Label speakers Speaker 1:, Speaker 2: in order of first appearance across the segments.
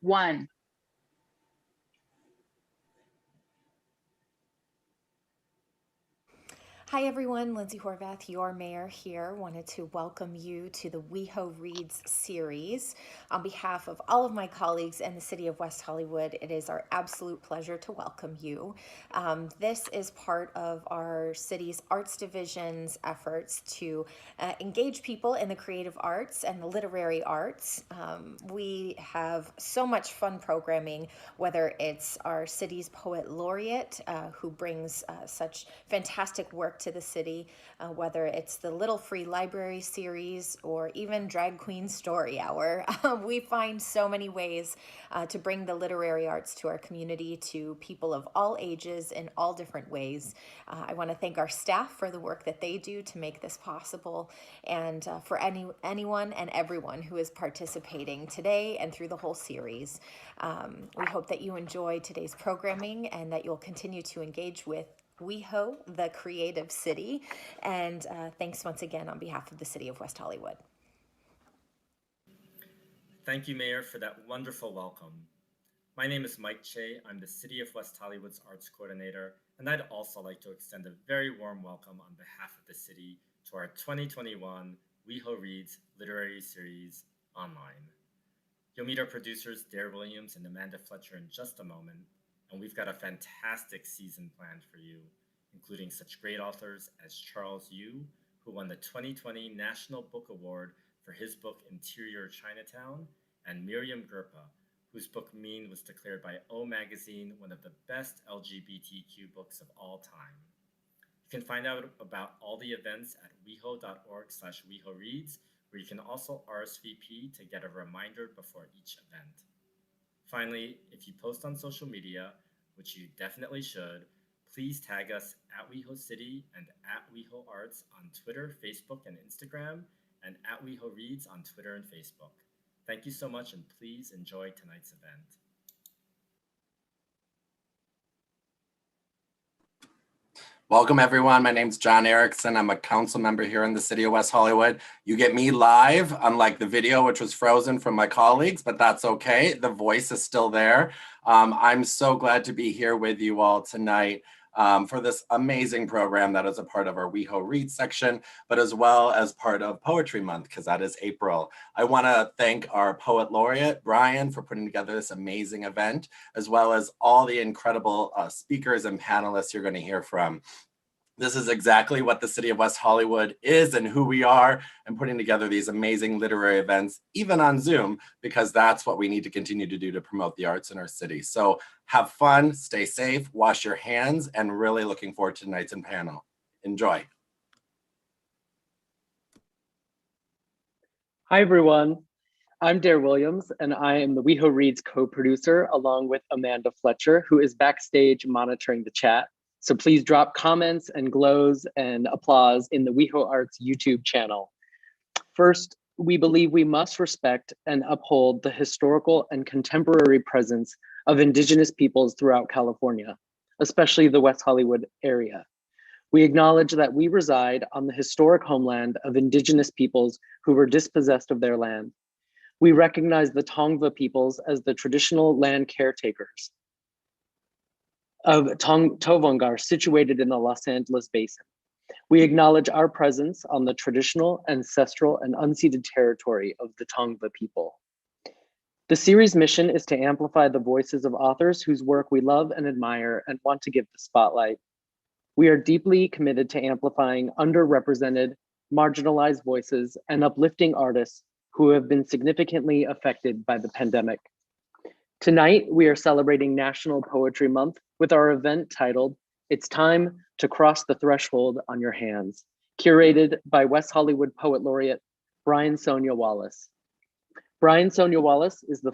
Speaker 1: one.
Speaker 2: Hi everyone, Lindsay Horvath, your mayor here. Wanted to welcome you to the WeHo Reads series. On behalf of all of my colleagues in the city of West Hollywood, it is our absolute pleasure to welcome you. This is part of our city's arts division's efforts to engage people in the creative arts and the literary arts. We have so much fun programming, whether it's our city's Poet Laureate, who brings such fantastic work to the city, whether it's the Little Free Library series or even Drag Queen Story Hour. We find so many ways to bring the literary arts to our community, to people of all ages in all different ways. I want to thank our staff for the work that they do to make this possible, and for anyone and everyone who is participating today and through the whole series. We hope that you enjoy today's programming and that you'll continue to engage with WeHo, the creative city. And thanks once again on behalf of the city of West Hollywood.
Speaker 3: Thank you, Mayor, for that wonderful welcome. My name is Mike Che. I'm the City of West Hollywood's Arts Coordinator, and I'd also like to extend a very warm welcome on behalf of the city to our 2021 WeHo Reads Literary Series online. You'll meet our producers, Dare Williams and Amanda Fletcher, in just a moment, and we've got a fantastic season planned for you, including such great authors as Charles Yu, who won the 2020 National Book Award for his book Interior Chinatown, and Miriam Gerpa, whose book Mean was declared by O Magazine one of the best LGBTQ books of all time. You can find out about all the events at weho.org/wehoreads, where you can also RSVP to get a reminder before each event. Finally, if you post on social media, which you definitely should, please tag us at WeHo City and at WeHo Arts on Twitter, Facebook, and Instagram, and at WeHo Reads on Twitter and Facebook. Thank you so much, and please enjoy tonight's event.
Speaker 4: Welcome, everyone. My name's John Erickson. I'm a council member here in the city of West Hollywood. You get me live, unlike the video, which was frozen from my colleagues, but that's okay. The voice is still there. I'm so glad to be here with you all tonight for this amazing program that is a part of our WeHo Read section, but as well as part of Poetry Month, because that is April. I want to thank our Poet Laureate, Brian, for putting together this amazing event, as well as all the incredible speakers and panelists you're going to hear from. This is exactly what the city of West Hollywood is and who we are, and putting together these amazing literary events, even on Zoom, because that's what we need to continue to do to promote the arts in our city. So have fun, stay safe, wash your hands, and really looking forward to tonight's panel. Enjoy.
Speaker 5: Hi, everyone. I'm Dare Williams, and I am the WeHo Reads co-producer, along with Amanda Fletcher, who is backstage monitoring the chat. So please drop comments and glows and applause in the WeHo Arts YouTube channel. First, we believe we must respect and uphold the historical and contemporary presence of Indigenous peoples throughout California, especially the West Hollywood area. We acknowledge that we reside on the historic homeland of Indigenous peoples who were dispossessed of their land. We recognize the Tongva peoples as the traditional land caretakers of Tovongar, situated in the Los Angeles Basin. We acknowledge our presence on the traditional, ancestral, and unceded territory of the Tongva people. The series' mission is to amplify the voices of authors whose work we love and admire and want to give the spotlight. We are deeply committed to amplifying underrepresented, marginalized voices and uplifting artists who have been significantly affected by the pandemic. Tonight, we are celebrating National Poetry Month with our event titled, It's Time to Cross the Threshold on Your Hands, curated by West Hollywood Poet Laureate, Brian Sonia-Wallace. Brian Sonia-Wallace is the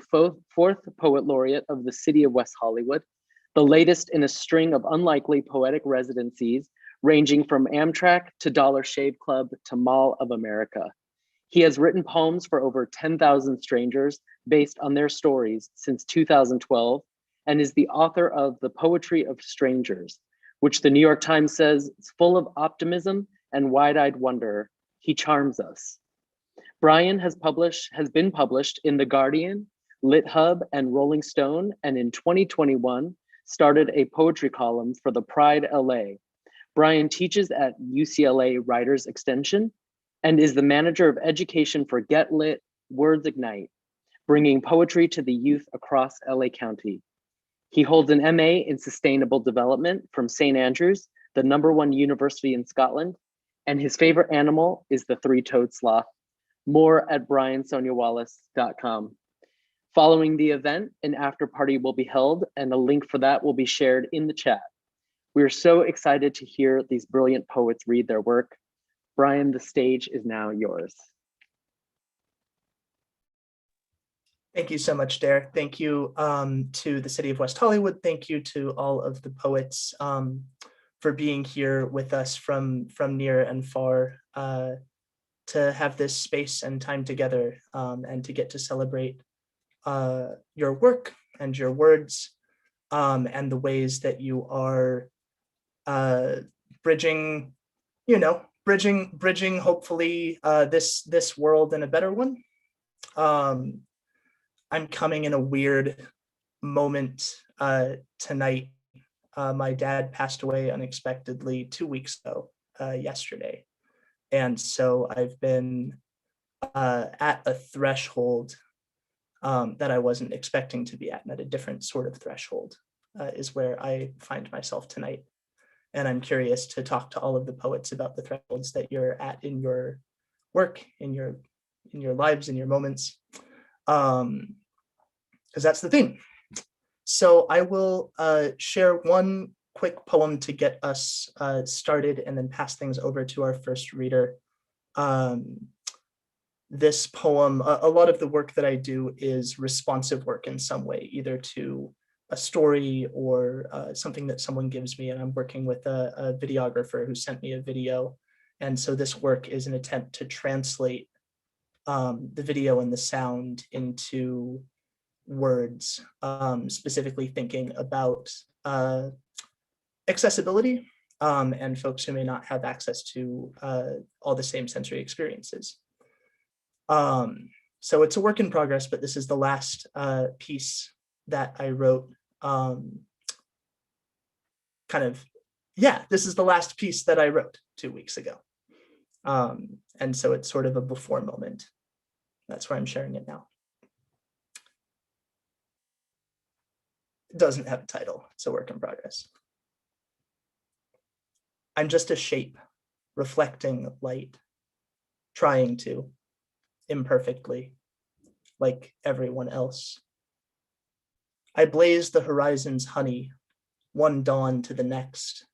Speaker 5: fourth Poet Laureate of the City of West Hollywood, the latest in a string of unlikely poetic residencies, ranging from Amtrak to Dollar Shave Club to Mall of America. He has written poems for over 10,000 strangers based on their stories since 2012, and is the author of The Poetry of Strangers, which the New York Times says is full of optimism and wide-eyed wonder. He charms us. Brian has been published in The Guardian, Lit Hub, and Rolling Stone, and in 2021, started a poetry column for the Pride LA. Brian teaches at UCLA Writers Extension and is the manager of education for Get Lit, Words Ignite, bringing poetry to the youth across LA County. He holds an MA in Sustainable Development from St. Andrews, the #1 university in Scotland, and his favorite animal is the three-toed sloth. More at briansoniawallace.com. Following the event, an after party will be held and a link for that will be shared in the chat. We are so excited to hear these brilliant poets read their work. Brian, the stage is now yours.
Speaker 1: Thank you so much, Dare. Thank you to the City of West Hollywood. Thank you to all of the poets for being here with us from near and far to have this space and time together and to get to celebrate your work and your words and the ways that you are bridging, bridging hopefully this world in a better one. I'm coming in a weird moment tonight. My dad passed away unexpectedly 2 weeks ago, yesterday. And so I've been at a threshold that I wasn't expecting to be at, and at a different sort of threshold is where I find myself tonight. And I'm curious to talk to all of the poets about the thresholds that you're at in your work, in your lives, in your moments. Because that's the theme. So I will share one quick poem to get us started and then pass things over to our first reader. This poem, a lot of the work that I do is responsive work in some way, either to a story or something that someone gives me, and I'm working with a videographer who sent me a video. And so this work is an attempt to translate the video and the sound into words, specifically thinking about accessibility and folks who may not have access to all the same sensory experiences. So it's a work in progress, but this is the last piece that I wrote. This is the last piece that I wrote 2 weeks ago. And so it's sort of a before moment. That's why I'm sharing it now. It doesn't have a title. It's a work in progress. I'm just a shape, reflecting light, trying to, imperfectly, like everyone else. I blaze the horizon's honey, one dawn to the next,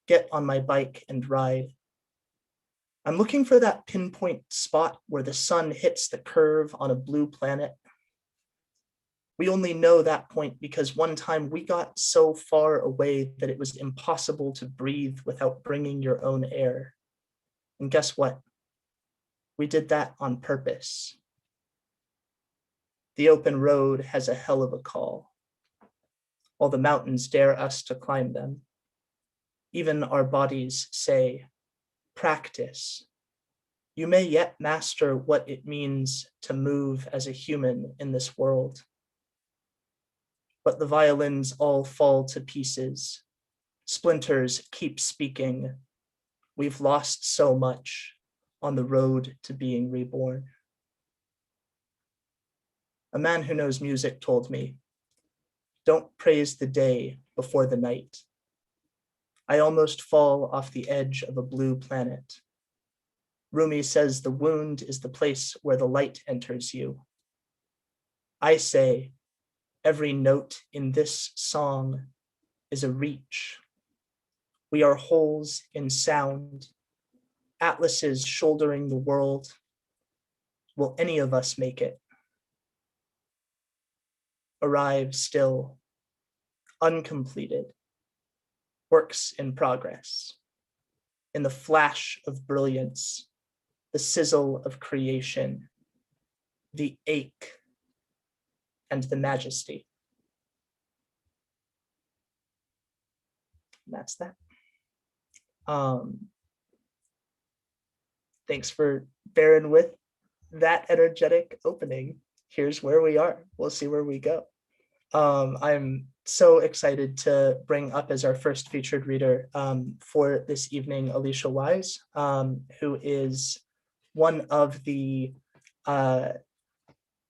Speaker 1: get on my bike and ride. I'm looking for that pinpoint spot where the sun hits the curve on a blue planet. We only know that point because one time we got so far away that it was impossible to breathe without bringing your own air. And guess what? We did that on purpose. The open road has a hell of a call. While the mountains dare us to climb them, even our bodies say, practice. You may yet master what it means to move as a human in this world. But the violins all fall to pieces. Splinters keep speaking. We've lost so much on the road to being reborn. A man who knows music told me, don't praise the day before the night. I almost fall off the edge of a blue planet. Rumi says the wound is the place where the light enters you. I say, every note in this song is a reach. We are holes in sound, atlases shouldering the world. Will any of us make it? Arrive still, uncompleted, works in progress. In the flash of brilliance, the sizzle of creation, the ache and the majesty. And that's that. Thanks for bearing with that energetic opening here's where we are. We'll see where we go. I'm so excited to bring up as our first featured reader for this evening, Aleysha Wise, who is one of the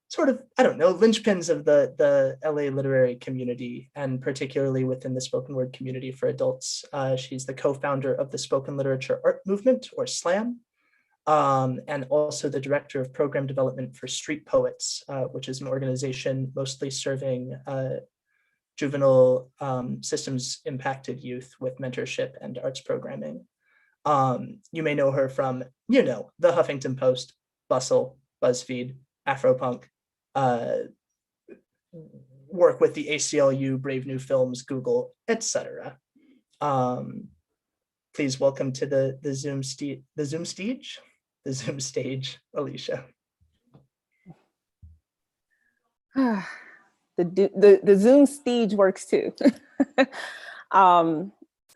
Speaker 1: sort of, I don't know, linchpins of the LA literary community, and particularly within the spoken word community for adults. She's the co-founder of the Spoken Literature Art Movement, or SLAM, and also the director of program development for Street Poets, which is an organization mostly serving juvenile systems impacted youth with mentorship and arts programming. You may know her from, you know, the Huffington Post, Bustle, BuzzFeed, Afropunk, work with the ACLU, Brave New Films, Google, etc. Please welcome to the Zoom stage, Aleysha.
Speaker 6: The Zoom stage works too.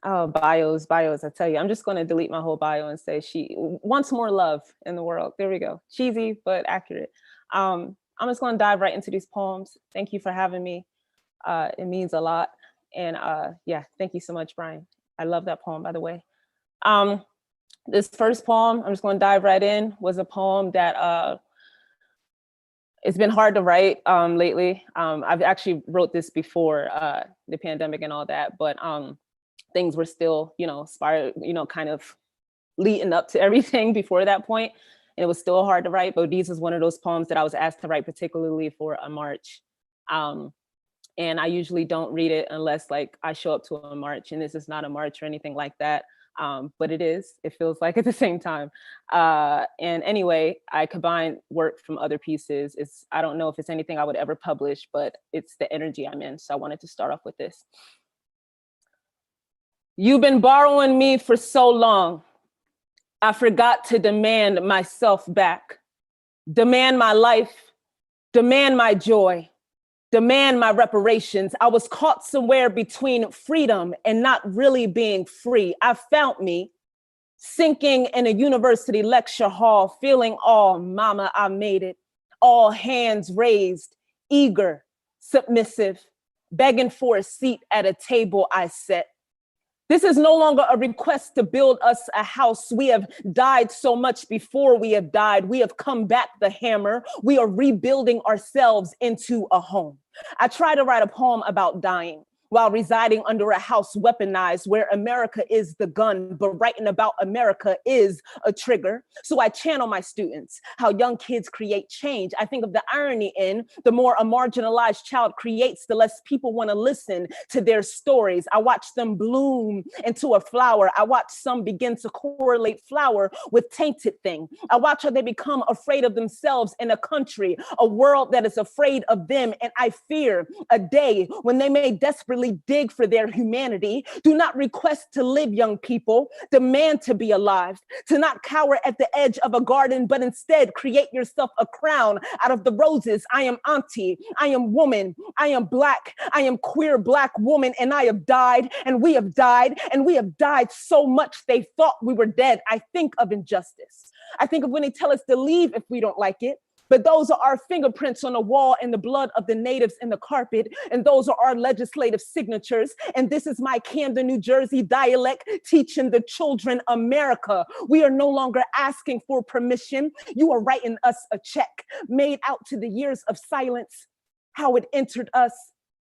Speaker 6: Oh, bios. I tell you, I'm just going to delete my whole bio and say she wants more love in the world. There we go. Cheesy, but accurate. I'm just going to dive right into these poems. Thank you for having me. It means a lot. And yeah, thank you so much, Brian. I love that poem, by the way. This first poem, I'm just going to dive right in, was a poem that it's been hard to write lately. I've actually wrote this before the pandemic and all that, but things were still, kind of leading up to everything before that point. And it was still hard to write, but these is one of those poems that I was asked to write particularly for a march. And I usually don't read it unless like I show up to a march, and this is not a march or anything like that. But it is, it feels like at the same time. And anyway, I combine work from other pieces. I don't know if it's anything I would ever publish, but it's the energy I'm in. So I wanted to start off with this. You've been borrowing me for so long. I forgot to demand myself back. Demand my life, demand my joy, demand my reparations. I was caught somewhere between freedom and not really being free. I found me sinking in a university lecture hall, feeling all, mama, I made it. All hands raised, eager, submissive, begging for a seat at a table I set. This is no longer a request to build us a house. We have died so much before we have died. We have come back the hammer. We are rebuilding ourselves into a home. I try to write a poem about dying while residing under a house weaponized where America is the gun, but writing about America is a trigger. So I channel my students, how young kids create change. I think of the irony in the more a marginalized child creates, the less people want to listen to their stories. I watch them bloom into a flower. I watch some begin to correlate flower with tainted thing. I watch how they become afraid of themselves in a country, a world that is afraid of them. And I fear a day when they may desperately dig for their humanity. Do not request to live, young people. Demand to be alive, to not cower at the edge of a garden, but instead create yourself a crown out of the roses. I am auntie, I am woman, I am black, I am queer black woman, and I have died, and we have died, and we have died so much they thought we were dead. I think of injustice. I think of when they tell us to leave if we don't like it. But those are our fingerprints on the wall and the blood of the natives in the carpet. And those are our legislative signatures. And this is my Camden, New Jersey dialect teaching the children America. We are no longer asking for permission. You are writing us a check made out to the years of silence, how it entered us,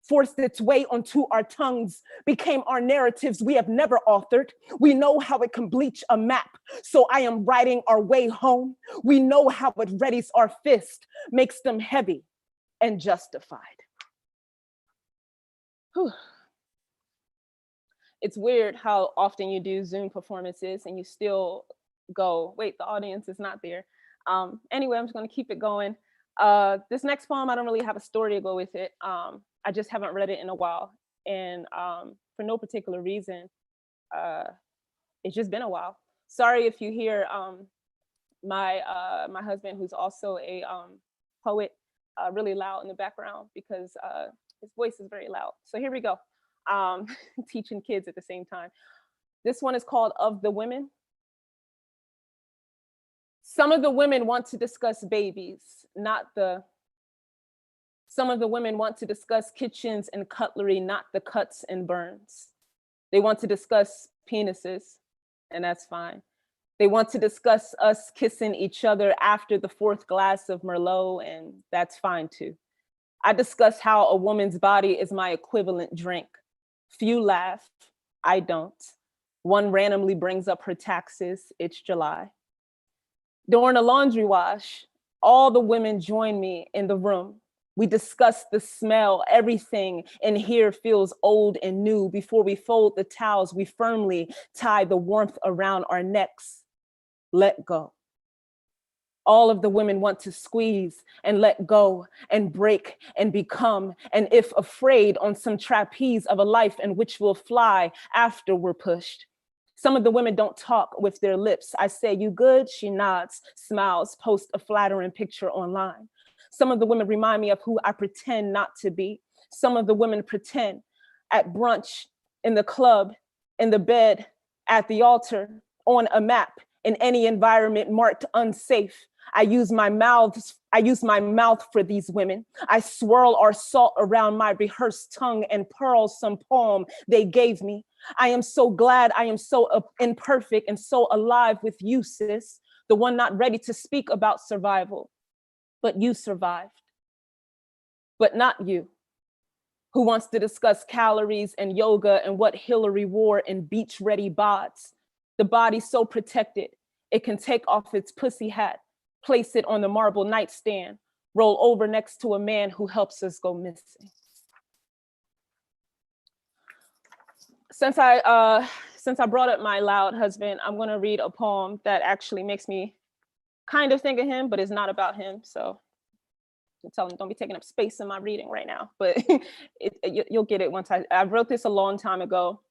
Speaker 6: forced its way onto our tongues, became our narratives we have never authored. We know how it can bleach a map. So I am writing our way home. We know how it readies our fist, makes them heavy and justified. Whew. It's weird how often you do Zoom performances and you still go, wait, the audience is not there. Anyway, I'm just gonna keep it going. This next poem, I don't really have a story to go with it. I just haven't read it in a while. And for no particular reason, it's just been a while. Sorry if you hear my husband, who's also a poet, really loud in the background because his voice is very loud. So here we go, teaching kids at the same time. This one is called Of the Women. Some of the women want to discuss babies, not the Some of the women want to discuss kitchens and cutlery, not the cuts and burns. They want to discuss penises, and that's fine. They want to discuss us kissing each other after the 4th glass of Merlot, and that's fine too. I discuss how a woman's body is my equivalent drink. Few laugh, I don't. One randomly brings up her taxes, it's July. During a laundry wash, all the women join me in the room. We discuss the smell, everything in here feels old and new. Before we fold the towels, we firmly tie the warmth around our necks. Let go. All of the women want to squeeze and let go and break and become, and if afraid, on some trapeze of a life in which we'll fly after we're pushed. Some of the women don't talk with their lips. I say, you good? She nods, smiles, post a flattering picture online. Some of the women remind me of who I pretend not to be. Some of the women pretend at brunch, in the club, in the bed, at the altar, on a map, in any environment marked unsafe. I use my mouth for these women. I swirl our salt around my rehearsed tongue and pearl some poem they gave me. I am so glad I am so imperfect and so alive with you, sis, the one not ready to speak about survival. But you survived. But not you, who wants to discuss calories and yoga and what Hillary wore in beach-ready bods. The body so protected, it can take off its pussy hat, place it on the marble nightstand, roll over next to a man who helps us go missing. Since I brought up my loud husband, I'm gonna read a poem that actually makes me kind of think of him, but it's not about him. So I tell him, don't be taking up space in my reading right now, but you'll get it once I wrote this a long time ago.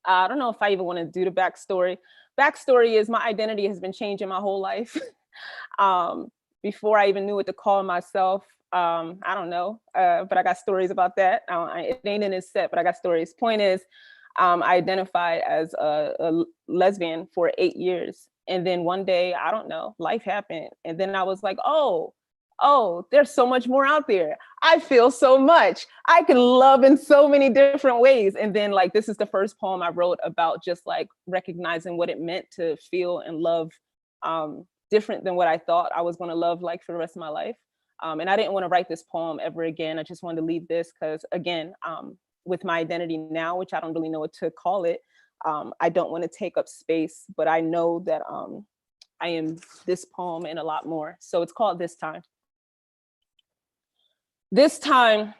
Speaker 6: I don't know if I even want to do the backstory. Backstory is my identity has been changing my whole life. Before I even knew what to call myself, I don't know, but I got stories about that. It ain't in this set, but I got stories. Point is, I identified as a lesbian for 8 years. And then one day, I don't know, life happened. And then I was like, oh, there's so much more out there. I feel so much. I can love in so many different ways. And then like, this is the first poem I wrote about just like recognizing what it meant to feel and love different than what I thought I was gonna love like for the rest of my life. And I didn't wanna write this poem ever again. I just wanted to leave this because again, with my identity now, which I don't really know what to call it, I don't wanna take up space, but I know that I am this poem and a lot more. So it's called This Time. This time,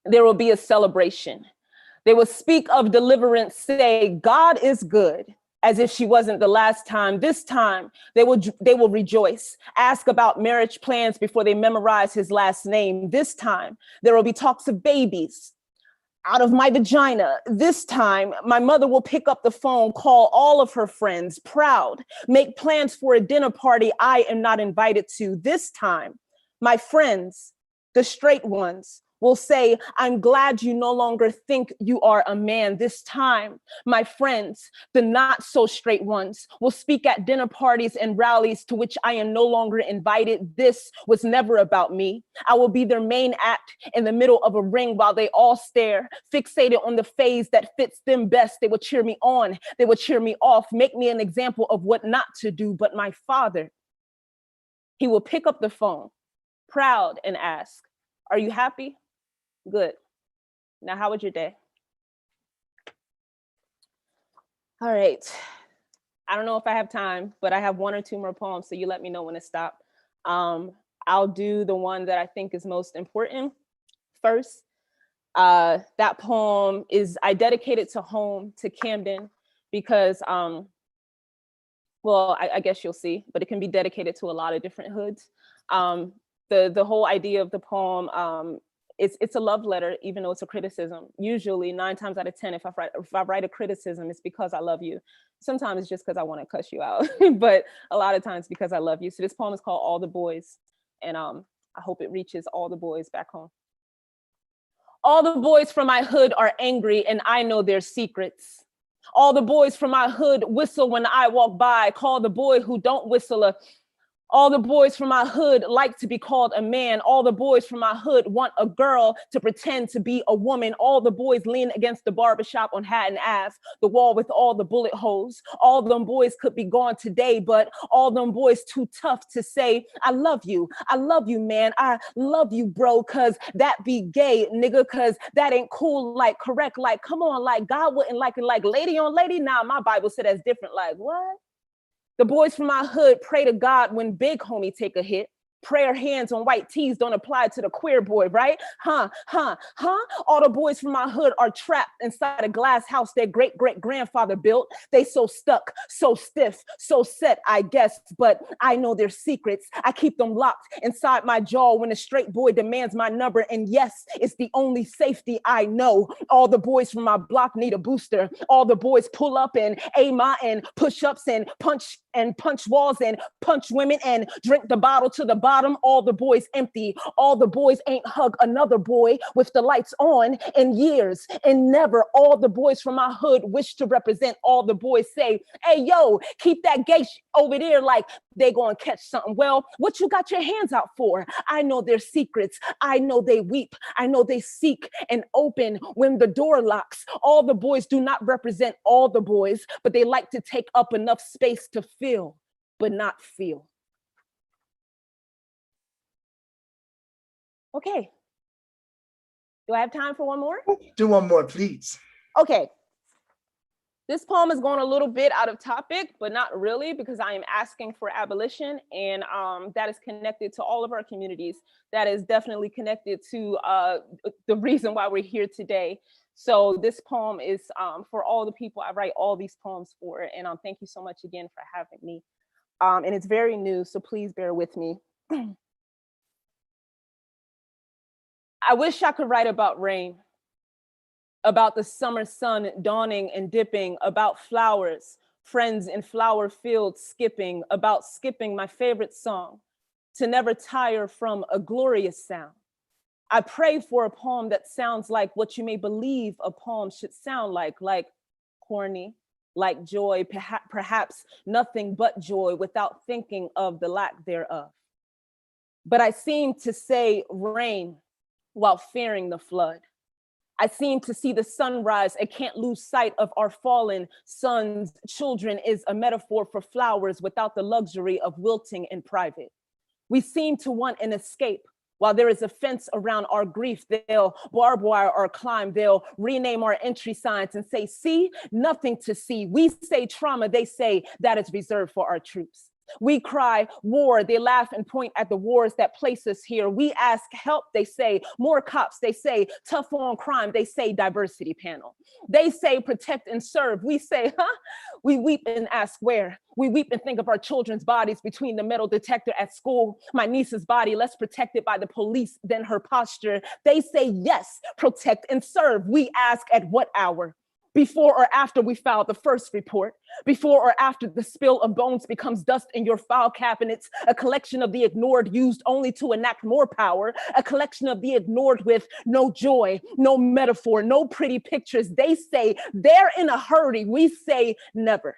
Speaker 6: there will be a celebration. They will speak of deliverance, say, God is good, as if she wasn't the last time. This time, they will rejoice, ask about marriage plans before they memorize his last name. This time, there will be talks of babies out of my vagina. This time, my mother will pick up the phone, call all of her friends, proud, make plans for a dinner party I am not invited to. This time, my friends, the straight ones, will say, I'm glad you no longer think you are a man. This time, my friends, the not so straight ones, will speak at dinner parties and rallies to which I am no longer invited. This was never about me. I will be their main act in the middle of a ring while they all stare, fixated on the phase that fits them best. They will cheer me on, they will cheer me off, make me an example of what not to do. But my father, he will pick up the phone, proud, and ask, are you happy? Good. Now, how was your day? All right. I don't know if I have time, but I have 1 or 2 more poems, so you let me know when to stop. I'll do the one that I think is most important first. That poem I dedicated to home, to Camden, because, well, I guess you'll see, but it can be dedicated to a lot of different hoods. The whole idea of the poem, it's a love letter, even though it's a criticism. Usually 9 times out of 10, if I write a criticism, it's because I love you. Sometimes it's just because I want to cuss you out, but a lot of times because I love you. So this poem is called All the Boys, and I hope it reaches all the boys back home. All the boys from my hood are angry, and I know their secrets. All the boys from my hood whistle when I walk by, call the boy who don't whistle a All the boys from my hood like to be called a man. All the boys from my hood want a girl to pretend to be a woman. All the boys lean against the barbershop on Hatton Ave, the wall with all the bullet holes. All them boys could be gone today, but all them boys too tough to say, I love you, man. I love you, bro, cause that be gay, nigga, cause that ain't cool, like correct, like come on, like God wouldn't like it, like lady on lady. Nah, my Bible said that's different, like what? The boys from my hood pray to God when big homie take a hit. Prayer hands on white tees don't apply to the queer boy, right? Huh? All the boys from my hood are trapped inside a glass house their great-great-grandfather built. They so stuck, so stiff, so set, I guess, but I know their secrets. I keep them locked inside my jaw when a straight boy demands my number, and yes, it's the only safety I know. All the boys from my block need a booster. All the boys pull up and aim and push-ups and punch walls and punch women and drink the bottle to the bottom. All the boys empty. All the boys ain't hug another boy with the lights on in years and never. All the boys from my hood wish to represent. All the boys say, hey, yo, keep that gay over there like they gonna catch something. Well, what you got your hands out for? I know their secrets. I know they weep. I know they seek and open when the door locks. All the boys do not represent all the boys, but they like to take up enough space to feel, but not feel. Okay. Do I have time for one more?
Speaker 1: Do one more, please.
Speaker 6: Okay. This poem is going a little bit out of topic, but not really, because I am asking for abolition, and that is connected to all of our communities. That is definitely connected to the reason why we're here today. So this poem is for all the people I write all these poems for, and thank you so much again for having me. And it's very new, so please bear with me. I wish I could write about rain, about the summer sun dawning and dipping, about flowers, friends in flower fields skipping, about skipping my favorite song, to never tire from a glorious sound. I pray for a poem that sounds like what you may believe a poem should sound like corny, like joy, perhaps nothing but joy without thinking of the lack thereof. But I seem to say rain while fearing the flood. I seem to see the sunrise. I can't lose sight of our fallen sons. Children is a metaphor for flowers without the luxury of wilting in private. We seem to want an escape. While there is a fence around our grief, they'll barbed wire or climb. They'll rename our entry signs and say, see, nothing to see. We say trauma, they say that is reserved for our troops. We cry war, they laugh and point at the wars that place us here. We ask help, they say more cops, they say tough on crime, they say diversity panel. They say protect and serve, we say, huh? We weep and ask where. We weep and think of our children's bodies between the metal detector at school, my niece's body less protected by the police than her posture. They say yes, protect and serve. We ask at what hour? Before or after we file the first report, before or after the spill of bones becomes dust in your file cabinets, a collection of the ignored used only to enact more power, a collection of the ignored with no joy, no metaphor, no pretty pictures. They say they're in a hurry. We say never.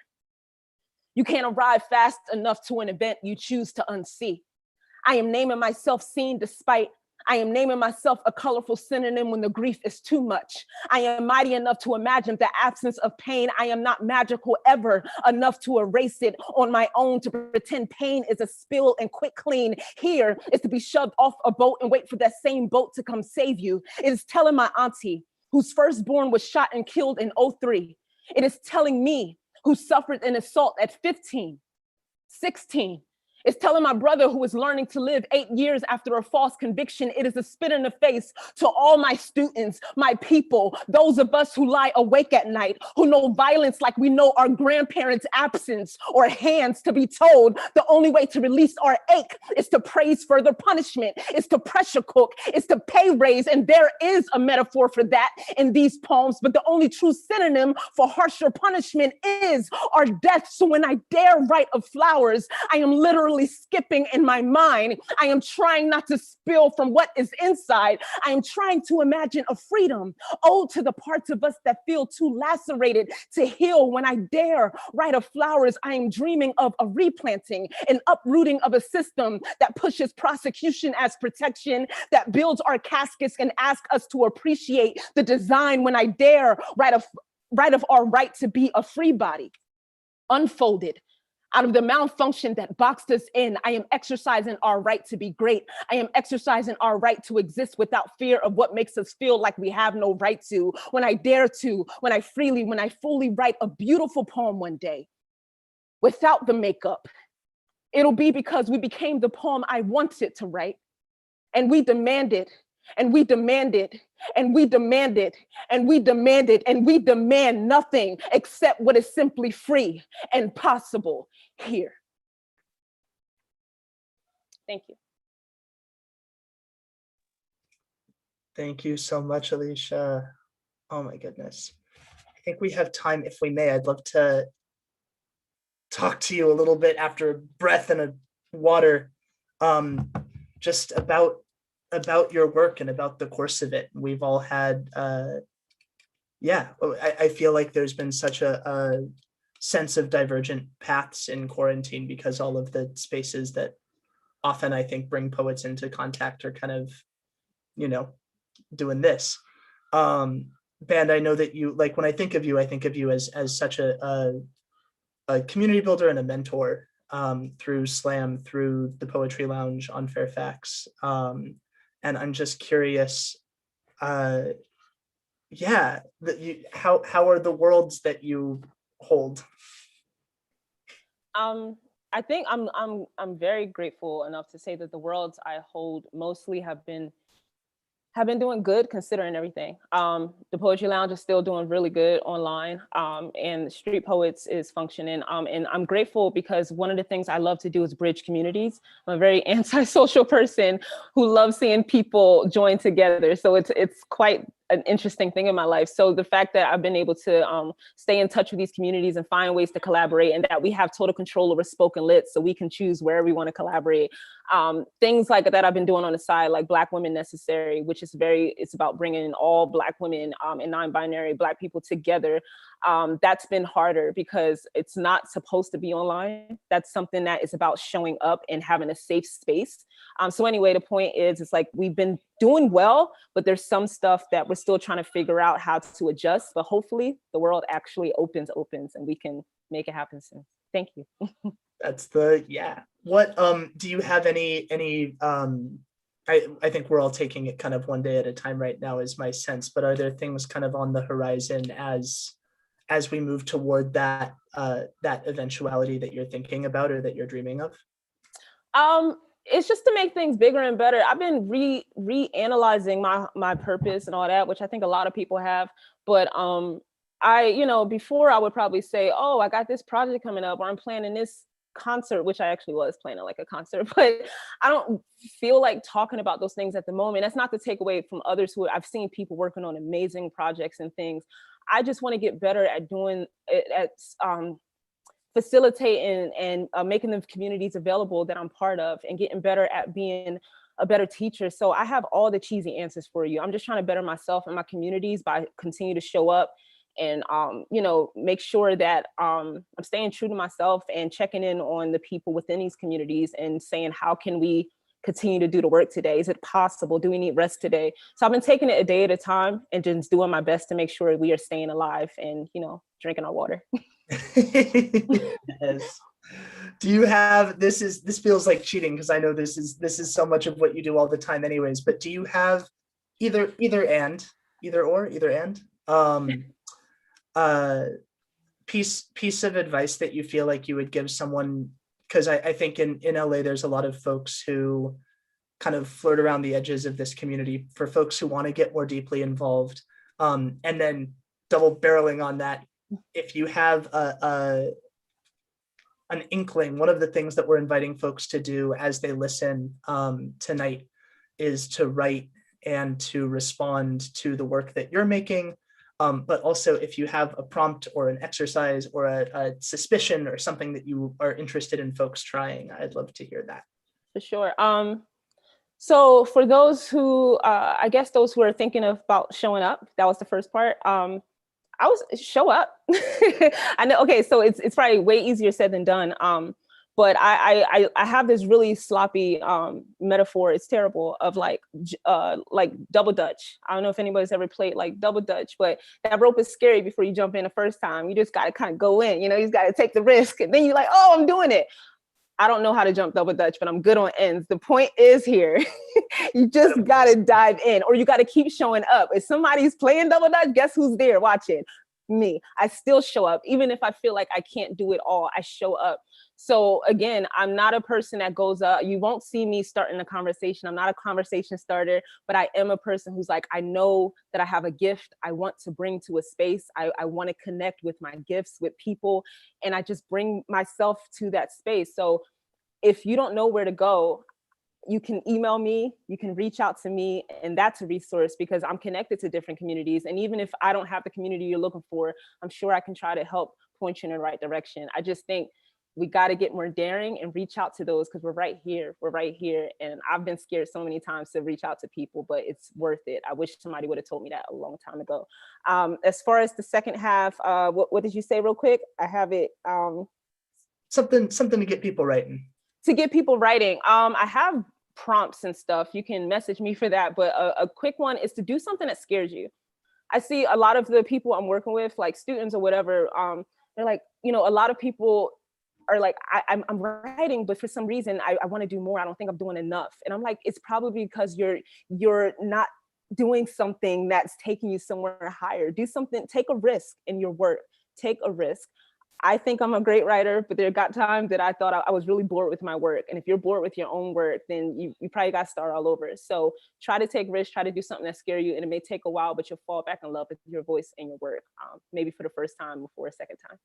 Speaker 6: You can't arrive fast enough to an event you choose to unsee. I am naming myself seen despite I am naming myself a colorful synonym when the grief is too much. I am mighty enough to imagine the absence of pain. I am not magical ever enough to erase it on my own, to pretend pain is a spill and quick clean. Here is to be shoved off a boat and wait for that same boat to come save you. It is telling my auntie, whose firstborn was shot and killed in 2003. It is telling me, who suffered an assault at 15, 16. It's telling my brother who is learning to live 8 years after a false conviction. It is a spit in the face to all my students, my people, those of us who lie awake at night, who know violence like we know our grandparents' absence or hands, to be told the only way to release our ache is to praise further punishment, is to pressure cook, is to pay raise. And there is a metaphor for that in these poems, but the only true synonym for harsher punishment is our death. So when I dare write of flowers, I am literally literally skipping in my mind. I am trying not to spill from what is inside. I am trying to imagine a freedom, ode to the parts of us that feel too lacerated to heal. When I dare write of flowers, I am dreaming of a replanting, an uprooting of a system that pushes prosecution as protection, that builds our caskets and asks us to appreciate the design. When I dare write of our right to be a free body, unfolded out of the malfunction that boxed us in. I am exercising our right to be great. I am exercising our right to exist without fear of what makes us feel like we have no right to. When I dare to, when I fully write a beautiful poem one day, without the makeup, it'll be because we became the poem I wanted to write. And we demanded, and we demanded, and we demanded, and we demanded, and we demand nothing except what is simply free and possible here. Thank you.
Speaker 1: Thank you so much, Aleysha. Oh my goodness. I think we have time, if we may. I'd love to talk to you a little bit after a breath and a water, just about your work and about the course of it. We've all had, I feel like there's been such a sense of divergent paths in quarantine because all of the spaces that often I think bring poets into contact are kind of, doing this. Band, I know that you, like, when I think of you as such a community builder and a mentor, through Slam, through the Poetry Lounge on Fairfax. And I'm just curious, how are the worlds that you hold?
Speaker 6: I think I'm very grateful enough to say that the worlds I hold mostly have been doing good considering everything. The Poetry Lounge is still doing really good online, and Street Poets is functioning. And I'm grateful because one of the things I love to do is bridge communities. I'm a very antisocial person who loves seeing people join together. So it's quite an interesting thing in my life. So the fact that I've been able to stay in touch with these communities and find ways to collaborate, and that we have total control over spoken lit, so we can choose where we want to collaborate. Things like that I've been doing on the side, like Black Women Necessary, which is it's about bringing all Black women and non-binary Black people together. That's been harder because it's not supposed to be online. That's something that is about showing up and having a safe space. So anyway, the point is, it's like we've been doing well, but there's some stuff that we're still trying to figure out how to adjust. But hopefully the world actually opens and we can make it happen soon. Thank you.
Speaker 1: That's what do you have any I think we're all taking it kind of one day at a time right now, is my sense, but are there things kind of on the horizon as we move toward that eventuality that you're thinking about or that you're dreaming of?
Speaker 6: It's just to make things bigger and better. I've been reanalyzing my purpose and all that, which I think a lot of people have. But before I would probably say, oh, I got this project coming up, or I'm planning this concert, which I actually was planning like a concert, but I don't feel like talking about those things at the moment. That's not to take away from others who I've seen people working on amazing projects and things. I just want to get better at doing it, at facilitating and making the communities available that I'm part of, and getting better at being a better teacher. So I have all the cheesy answers for you. I'm just trying to better myself and my communities by continue to show up and make sure that I'm staying true to myself and checking in on the people within these communities and saying, how can we continue to do the work today? Is it possible? Do we need rest today? So I've been taking it a day at a time and just doing my best to make sure we are staying alive and, drinking our water.
Speaker 1: Yes. Do you have, this feels like cheating because I know this is so much of what you do all the time anyways, but do you have either piece of advice that you feel like you would give someone? Because I think in LA there's a lot of folks who kind of flirt around the edges of this community, for folks who want to get more deeply involved, and then double barreling on that, if you have an inkling, one of the things that we're inviting folks to do as they listen tonight is to write and to respond to the work that you're making, But also if you have a prompt or an exercise or a suspicion or something that you are interested in folks trying, I'd love to hear that.
Speaker 6: For sure. So for those who, I guess those who are thinking about showing up, that was the first part. I was show up. I know. Okay, so it's probably way easier said than done. But I have this really sloppy metaphor. It's terrible of like double dutch. I don't know if anybody's ever played like double dutch, but that rope is scary before you jump in the first time. You just got to kind of go in. You know, you just got to take the risk, and then you're like, oh, I'm doing it. I don't know how to jump double dutch, but I'm good on ends. The point is here, you just got to dive in, or you got to keep showing up. If somebody's playing double dutch, guess who's there watching? Me. I still show up. Even if I feel like I can't do it all, I show up. So again, I'm not a person that goes up. You won't see me starting a conversation. I'm not a conversation starter, but I am a person who's like, I know that I have a gift I want to bring to a space. I want to connect with my gifts with people, and I just bring myself to that space. So if you don't know where to go, you can email me, you can reach out to me, and that's a resource because I'm connected to different communities. And even if I don't have the community you're looking for, I'm sure I can try to help point you in the right direction. I just think we got to get more daring and reach out to those because we're right here. We're right here. And I've been scared so many times to reach out to people, but it's worth it. I wish somebody would have told me that a long time ago. As far as the second half, what did you say real quick? I have it.
Speaker 1: Something to get people writing.
Speaker 6: To get people writing. I have prompts and stuff. You can message me for that. But a quick one is to do something that scares you. I see a lot of the people I'm working with, like students or whatever, they're like, you know, a lot of people are like, I'm writing, but for some reason I want to do more. I don't think I'm doing enough. And I'm like, it's probably because you're not doing something that's taking you somewhere higher. Do something, take a risk in your work, take a risk. I think I'm a great writer, but there got times that I thought I was really bored with my work. And if you're bored with your own work, then you probably got to start all over. So try to take risks, try to do something that scares you. And it may take a while, but you'll fall back in love with your voice and your work, maybe for the first time before a second time.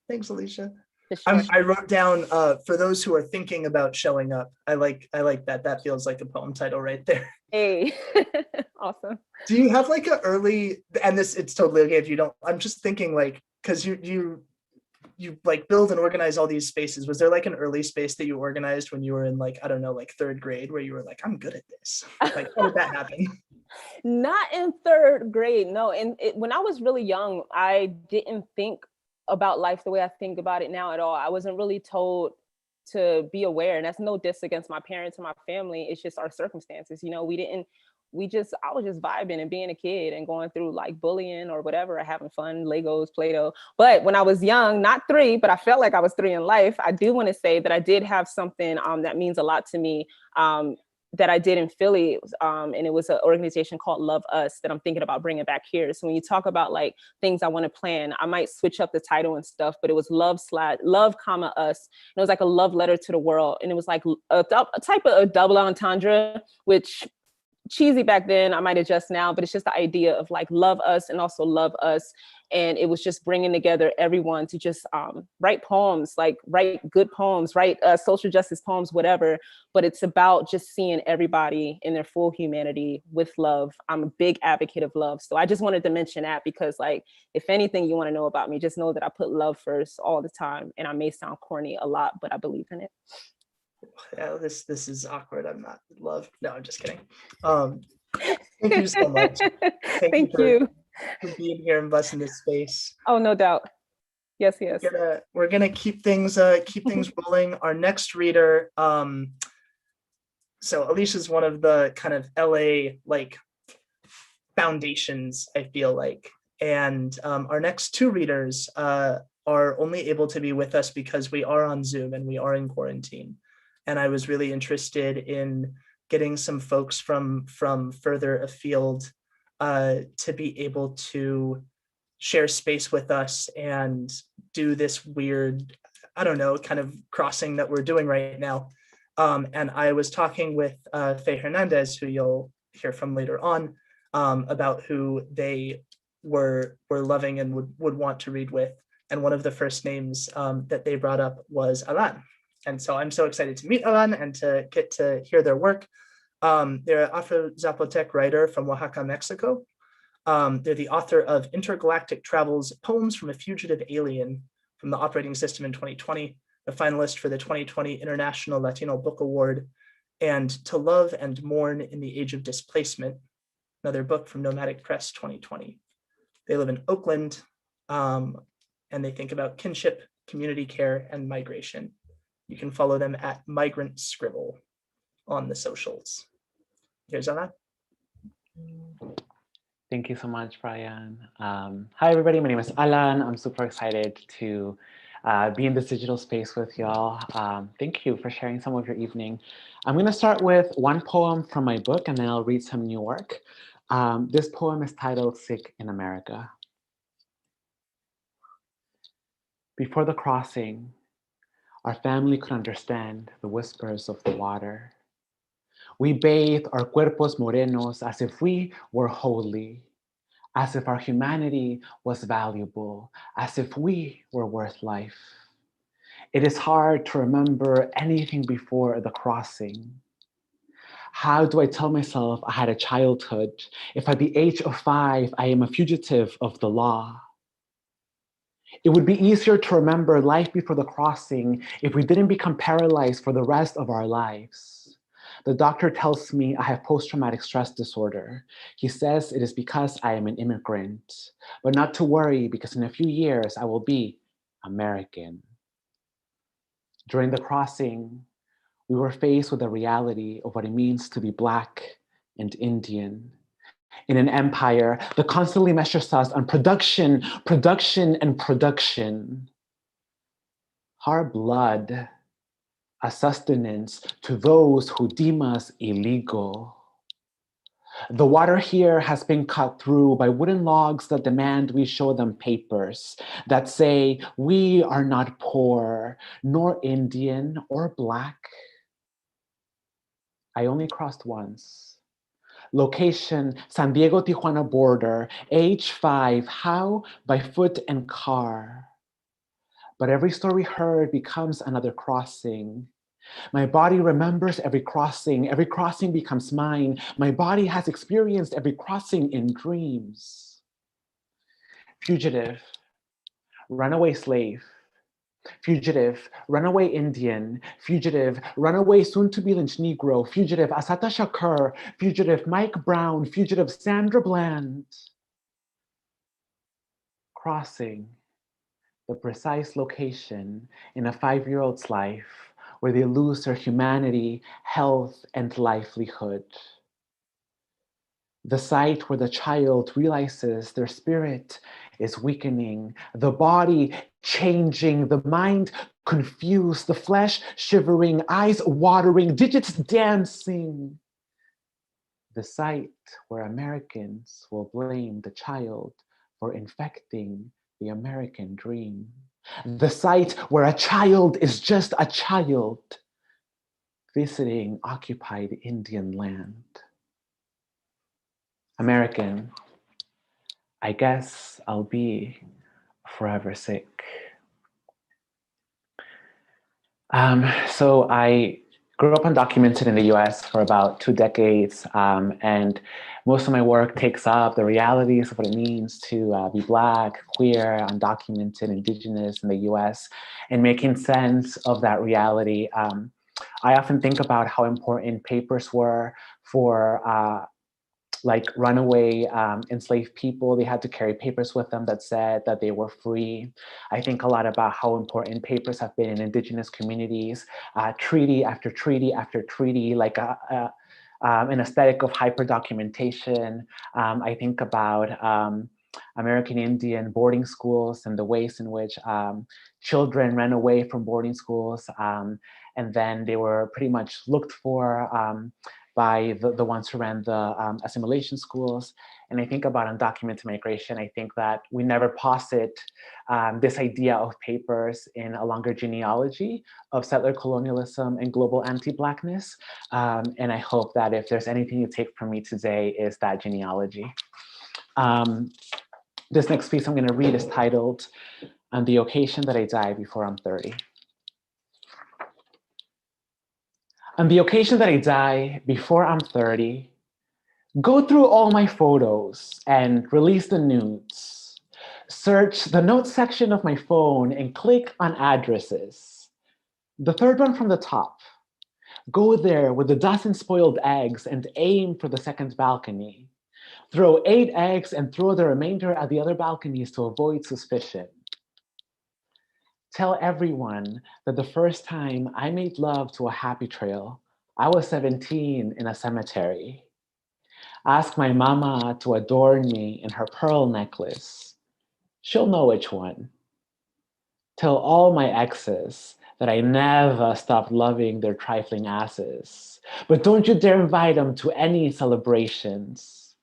Speaker 1: Thanks, Aleysha.
Speaker 6: Sure.
Speaker 1: I wrote down for those who are thinking about showing up. I like that. That feels like a poem title right there.
Speaker 6: Hey, awesome.
Speaker 1: Do you have like an early, and it's totally okay if you don't, I'm just thinking like, because you like build and organize all these spaces. Was there like an early space that you organized when you were in like, I don't know, like third grade where you were like, I'm good at this? Like, how did that happen?
Speaker 6: Not in third grade, no. And when I was really young, I didn't think about life the way I think about it now at all. I wasn't really told to be aware, and that's no diss against my parents and my family. It's just our circumstances. You know, I was just vibing and being a kid and going through like bullying or whatever, or having fun, Legos, Play-Doh. But when I was young, not 3, but I felt like I was 3 in life, I do want to say that I did have something that means a lot to me that I did in Philly. And it was an organization called Love Us that I'm thinking about bringing back here. So when you talk about like things I want to plan, I might switch up the title and stuff, but it was love, comma, us. And it was like a love letter to the world. And it was like a type of a double entendre, which cheesy back then, I might adjust now, but it's just the idea of like love us and also love us. And it was just bringing together everyone to just write poems, like write good poems, write social justice poems, whatever. But it's about just seeing everybody in their full humanity with love. I'm a big advocate of love. So I just wanted to mention that because like, if anything you want to know about me, just know that I put love first all the time. And I may sound corny a lot, but I believe in it.
Speaker 1: Yeah, this is awkward. I'm not in love. No, I'm just kidding. Thank you so much.
Speaker 6: Thank you
Speaker 1: for being here and blessing this space.
Speaker 6: Oh, no doubt. Yes.
Speaker 1: We're gonna keep things rolling. Our next reader, so Aleysha is one of the kind of LA like foundations, I feel like, and our next 2 readers are only able to be with us because we are on Zoom and we are in quarantine. And I was really interested in getting some folks from further afield to be able to share space with us and do this weird, I don't know, kind of crossing that we're doing right now. And I was talking with Fei Hernandez, who you'll hear from later on, about who they were loving and would want to read with. And one of the first names that they brought up was Alan. And so I'm so excited to meet Alan and to get to hear their work. They're an Afro-Zapotec writer from Oaxaca, Mexico. They're the author of Intergalactic Travels, Poems from a Fugitive Alien from the Operating System in 2020, a finalist for the 2020 International Latino Book Award, and To Love and Mourn in the Age of Displacement, another book from Nomadic Press 2020. They live in Oakland, and they think about kinship, community care, and migration. You can follow them at Migrant Scribble on the socials. Here's Anna.
Speaker 7: Thank you so much, Brian. Hi, everybody. My name is Alan. I'm super excited to be in this digital space with y'all. Thank you for sharing some of your evening. I'm going to start with one poem from my book, and then I'll read some new work. This poem is titled Sick in America. Before the crossing, our family could understand the whispers of the water. We bathed our cuerpos morenos as if we were holy, as if our humanity was valuable, as if we were worth life. It is hard to remember anything before the crossing. How do I tell myself I had a childhood if at the age of 5, I am a fugitive of the law? It would be easier to remember life before the crossing if we didn't become paralyzed for the rest of our lives. The doctor tells me I have post-traumatic stress disorder. He says it is because I am an immigrant, but not to worry because in a few years I will be American. During the crossing, we were faced with the reality of what it means to be Black and Indian. In an empire that constantly measures us on production, production, and production. Our blood, a sustenance to those who deem us illegal. The water here has been cut through by wooden logs that demand we show them papers that say we are not poor, nor Indian or Black. I only crossed once. Location, San Diego-Tijuana border, age 5, how? By foot and car. But every story heard becomes another crossing. My body remembers every crossing becomes mine. My body has experienced every crossing in dreams. Fugitive, runaway slave, fugitive, runaway Indian, fugitive, runaway soon-to-be lynched Negro, fugitive Assata Shakur, fugitive Mike Brown, fugitive Sandra Bland. Crossing, the precise location in a 5-year-old's life where they lose their humanity, health, and livelihood. The site where the child realizes their spirit is weakening, the body changing, the mind confused, the flesh shivering, eyes watering, digits dancing. The site where Americans will blame the child for infecting the American dream. The site where a child is just a child visiting occupied Indian land. American, I guess I'll be forever sick. So I grew up undocumented in the US for about 2 decades, and most of my work takes up the realities of what it means to be Black, queer, undocumented, Indigenous in the US, and making sense of that reality. I often think about how important papers were for like runaway enslaved people. They had to carry papers with them that said that they were free. I think a lot about how important papers have been in Indigenous communities, treaty after treaty after treaty, like an aesthetic of hyper-documentation. I think about American Indian boarding schools and the ways in which children ran away from boarding schools, and then they were pretty much looked for by the ones who ran the assimilation schools. And I think about undocumented migration. I think that we never posit this idea of papers in a longer genealogy of settler colonialism and global anti-Blackness. And I hope that if there's anything you take from me today is that genealogy. This next piece I'm gonna read is titled, On the Occasion That I Die Before I'm 30. On the occasion that I die before I'm 30, Go through all my photos and release the nudes. Search the notes section of my phone and click on addresses. The third one from the top. Go there with a dozen spoiled eggs and aim for the second balcony. Throw 8 eggs and throw the remainder at the other balconies to avoid suspicion. Tell everyone that the first time I made love to a happy trail, I was 17 in a cemetery. Ask my mama to adorn me in her pearl necklace. She'll know which one. Tell all my exes that I never stopped loving their trifling asses. But don't you dare invite them to any celebrations.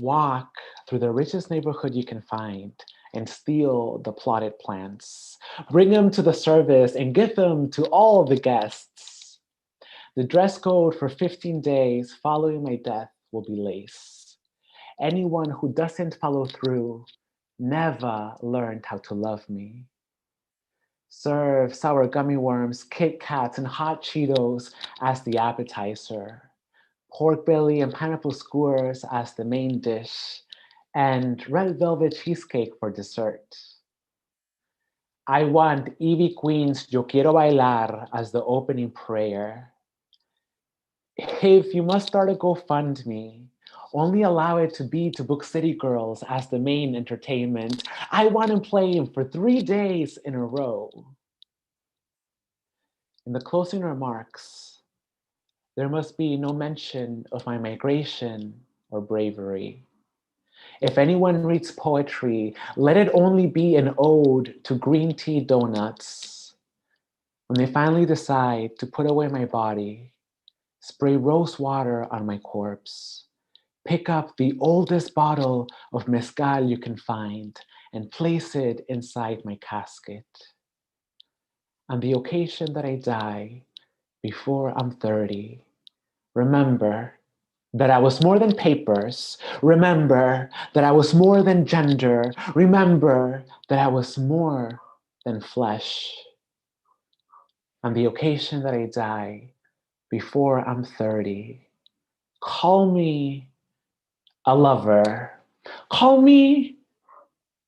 Speaker 7: Walk through the richest neighborhood you can find and steal the plotted plants. Bring them to the service and give them to all the guests. The dress code for 15 days following my death will be lace. Anyone who doesn't follow through never learned how to love me. Serve sour gummy worms, Kit Kats, and hot Cheetos as the appetizer. Pork belly and pineapple skewers as the main dish, and red velvet cheesecake for dessert. I want Ivy Queen's Yo Quiero Bailar as the opening prayer. If you must start a GoFundMe, only allow it to be to book City Girls as the main entertainment. I want to play him for 3 days in a row. In the closing remarks, there must be no mention of my migration or bravery. If anyone reads poetry, let it only be an ode to green tea donuts. When they finally decide to put away my body, spray rose water on my corpse. Pick up the oldest bottle of mezcal you can find and place it inside my casket. On the occasion that I die, before I'm 30, remember that I was more than papers. Remember that I was more than gender. Remember that I was more than flesh. On the occasion that I die, before I'm 30, call me a lover. Call me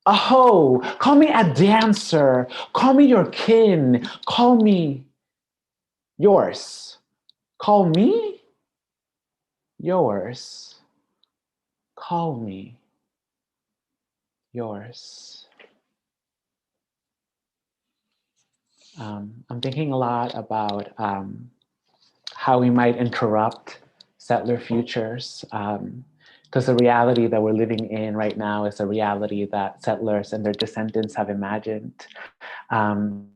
Speaker 7: a hoe. Call me a dancer. Call me your kin. Call me yours. Call me yours. Call me yours. I'm thinking a lot about how we might interrupt settler futures, because the reality that we're living in right now is a reality that settlers and their descendants have imagined. And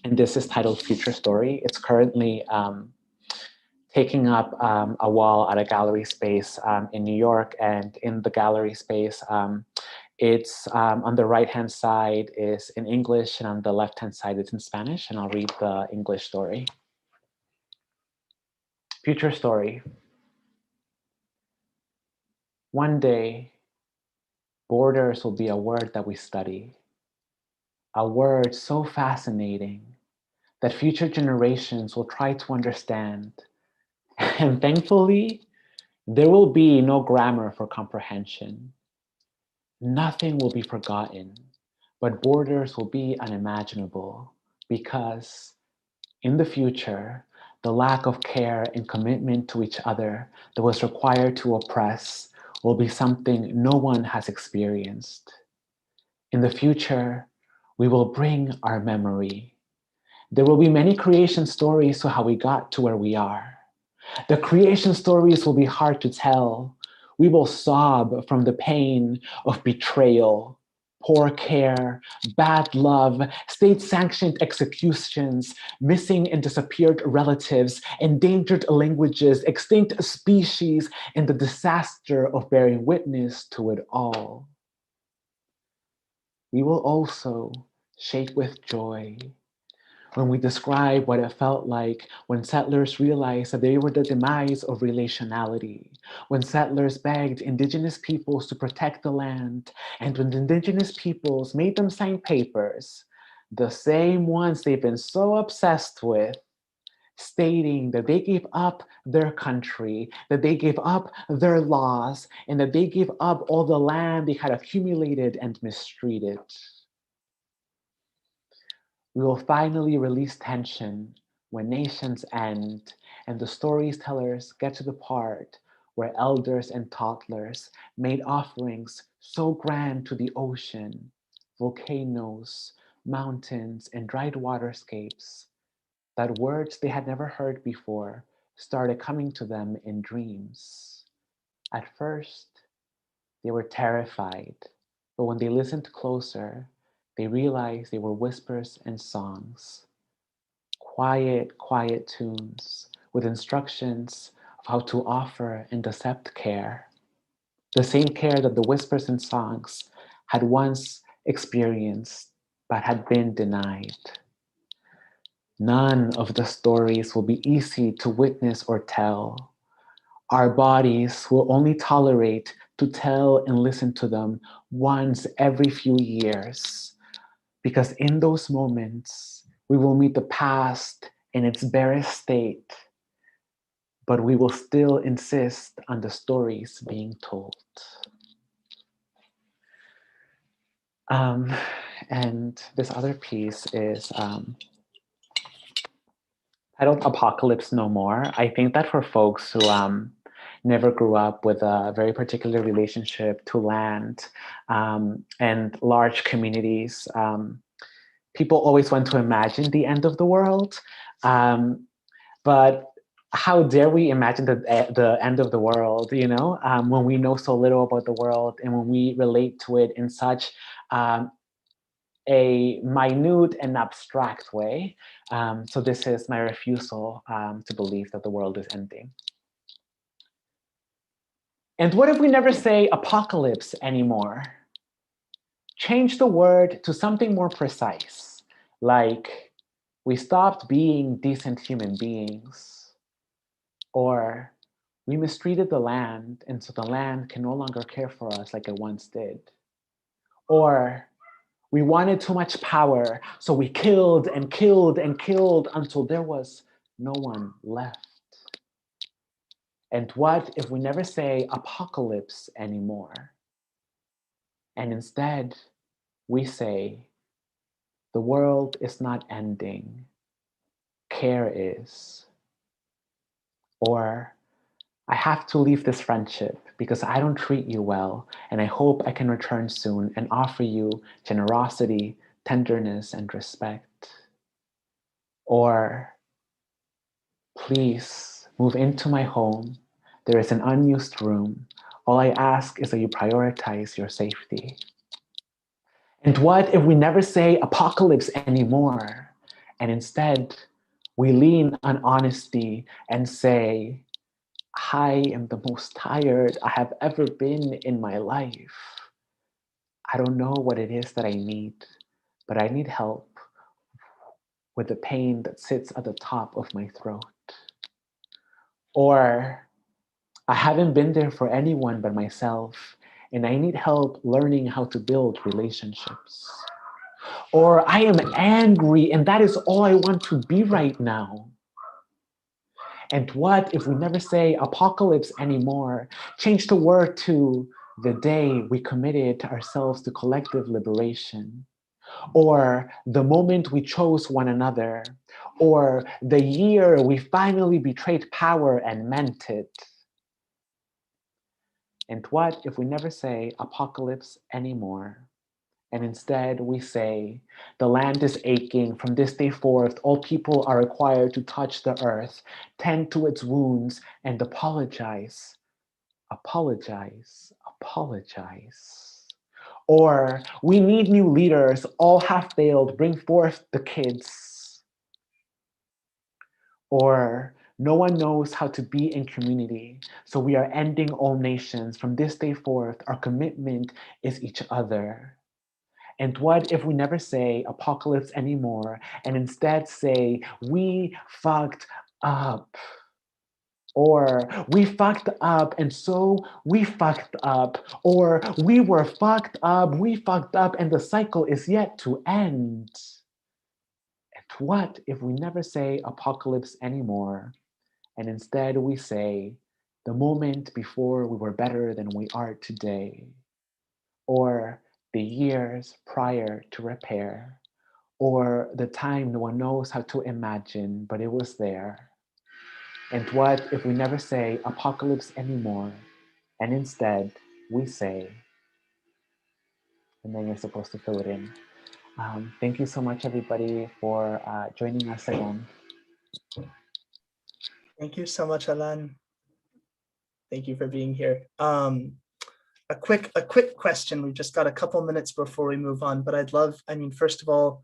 Speaker 7: this is titled Future Story. It's currently taking up a wall at a gallery space in New York, and in the gallery space, it's on the right-hand side is in English, and on the left-hand side it's in Spanish, and I'll read the English story. Future Story. One day, borders will be a word that we study, a word so fascinating that future generations will try to understand. And thankfully, there will be no grammar for comprehension. Nothing will be forgotten, but borders will be unimaginable because in the future, the lack of care and commitment to each other that was required to oppress will be something no one has experienced. In the future, we will bring our memory. There will be many creation stories to how we got to where we are. The creation stories will be hard to tell. We will sob from the pain of betrayal, poor care, bad love, state-sanctioned executions, missing and disappeared relatives, endangered languages, extinct species, and the disaster of bearing witness to it all. We will also shake with joy when we describe what it felt like when settlers realized that they were the demise of relationality, when settlers begged Indigenous peoples to protect the land, and when Indigenous peoples made them sign papers, the same ones they've been so obsessed with, stating that they gave up their country, that they gave up their laws, and that they gave up all the land they had accumulated and mistreated. We will finally release tension when nations end and the storytellers get to the part where elders and toddlers made offerings so grand to the ocean, volcanoes, mountains, and dried waterscapes that words they had never heard before started coming to them in dreams. At first, they were terrified, but when they listened closer, they realized they were whispers and songs. Quiet, quiet tunes with instructions of how to offer and accept care. The same care that the whispers and songs had once experienced but had been denied. None of the stories will be easy to witness or tell. Our bodies will only tolerate to tell and listen to them once every few years, because in those moments, we will meet the past in its barest state, but we will still insist on the stories being told. And this other piece is titled Apocalypse No More. I think that for folks who never grew up with a very particular relationship to land and large communities, people always want to imagine the end of the world. But how dare we imagine the end of the world, you know, when we know so little about the world and when we relate to it in such a minute and abstract way. So this is my refusal to believe that the world is ending. And what if we never say apocalypse anymore? Change the word to something more precise, like we stopped being decent human beings, or we mistreated the land and so the land can no longer care for us like it once did. Or we wanted too much power, so we killed and killed and killed until there was no one left. And what if we never say apocalypse anymore? And instead, we say, the world is not ending, care is. Or, I have to leave this friendship because I don't treat you well, and I hope I can return soon and offer you generosity, tenderness, and respect. Or, please move into my home. There is an unused room. All I ask is that you prioritize your safety. And what if we never say apocalypse anymore? And instead, we lean on honesty and say, I am the most tired I have ever been in my life. I don't know what it is that I need, but I need help with the pain that sits at the top of my throat. Or, I haven't been there for anyone but myself, and I need help learning how to build relationships. Or, I am angry, and that is all I want to be right now. And what if we never say apocalypse anymore? Change the word to the day we committed ourselves to collective liberation, or the moment we chose one another, or the year we finally betrayed power and meant it. And what if we never say apocalypse anymore? And instead we say, the land is aching. From this day forth, all people are required to touch the earth, tend to its wounds, and apologize. Apologize, apologize. Or, we need new leaders, all have failed, bring forth the kids. Or, no one knows how to be in community, so we are ending all nations. From this day forth, our commitment is each other. And what if we never say apocalypse anymore and instead say, we fucked up? Or, we fucked up and so we fucked up. Or, we were fucked up, we fucked up, and the cycle is yet to end. And What if we never say apocalypse anymore, and instead we say the moment before we were better than we are today, or the years prior to repair, or the time no one knows how to imagine, but it was there? And what if we never say apocalypse anymore, and instead we say, and then you're supposed to fill it in. Thank you so much, everybody, for joining us again.
Speaker 1: Thank you so much, Alan. Thank you for being here. A quick question. We've just got a couple minutes before we move on, but first of all,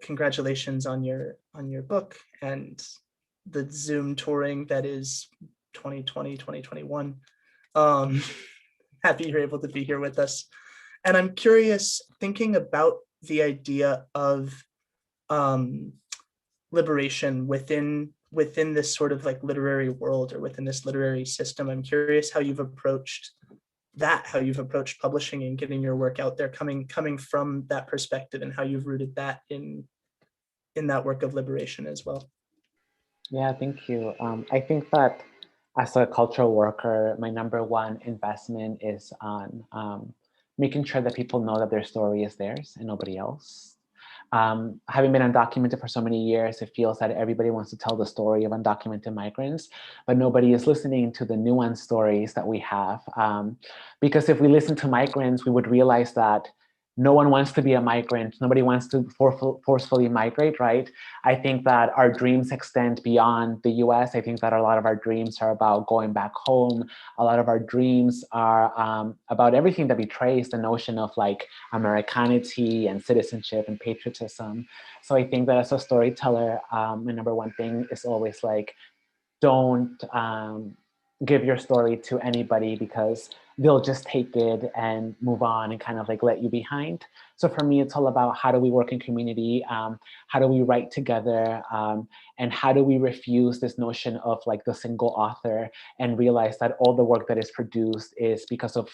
Speaker 1: congratulations on your book and the Zoom touring that is 2020, 2021. Happy you're able to be here with us. And I'm curious, thinking about the idea of liberation within this sort of like literary world, or within this literary system. I'm curious how you've approached that, how you've approached publishing and getting your work out there, coming from that perspective, and how you've rooted that in that work of liberation as well.
Speaker 7: Yeah, thank you. I think that as a cultural worker, my number one investment is on making sure that people know that their story is theirs and nobody else. Having been undocumented for so many years, it feels that everybody wants to tell the story of undocumented migrants, but nobody is listening to the nuanced stories that we have. Because if we listen to migrants, we would realize that no one wants to be a migrant. Nobody wants to forcefully migrate, right? I think that our dreams extend beyond the US. I think that a lot of our dreams are about going back home. A lot of our dreams are about everything that betrays the notion of like Americanity and citizenship and patriotism. So I think that as a storyteller, my number one thing is always like, don't give your story to anybody, because they'll just take it and move on and kind of like let you behind. So for me, it's all about how do we work in community, how do we write together, and how do we refuse this notion of like the single author and realize that all the work that is produced is because of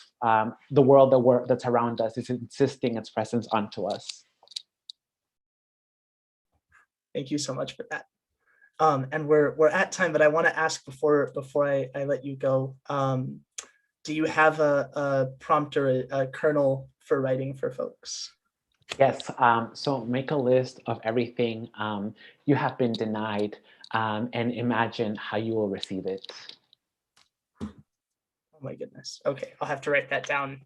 Speaker 7: the world that's around us is insisting its presence onto us.
Speaker 1: Thank you so much for that. And we're at time, but I want to ask before I let you go. Do you have a prompt or a kernel for writing for folks?
Speaker 7: Yes, so make a list of everything you have been denied and imagine how you will receive it.
Speaker 1: Oh my goodness. Okay, I'll have to write that down.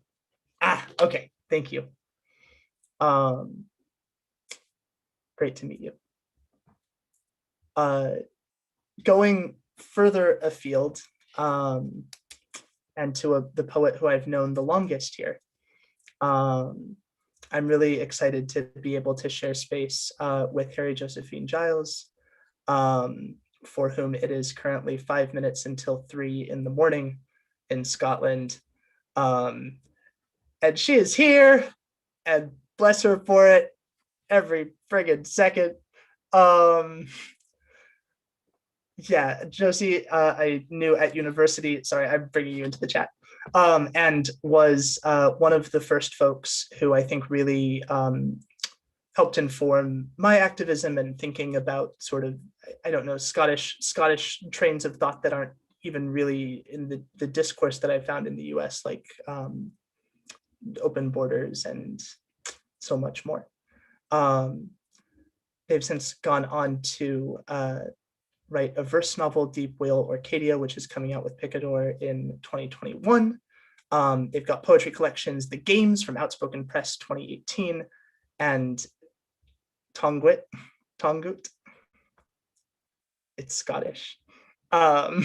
Speaker 1: Okay, thank you. Great to meet you. Going further afield, and to the poet who I've known the longest here, I'm really excited to be able to share space with Harry Josephine Giles, for whom it is currently 5 minutes until 3 in the morning in Scotland. And she is here, and bless her for it, every friggin' second. Yeah, Josie, I knew at university, sorry, I'm bringing you into the chat, and was one of the first folks who I think really helped inform my activism and thinking about sort of, I don't know, Scottish trains of thought that aren't even really in the discourse that I found in the US, like open borders and so much more. They've since gone on to write a verse novel, Deep Whale Orcadia, which is coming out with Picador in 2021. They've got poetry collections, The Games from Outspoken Press 2018, and Tongut. It's Scottish. From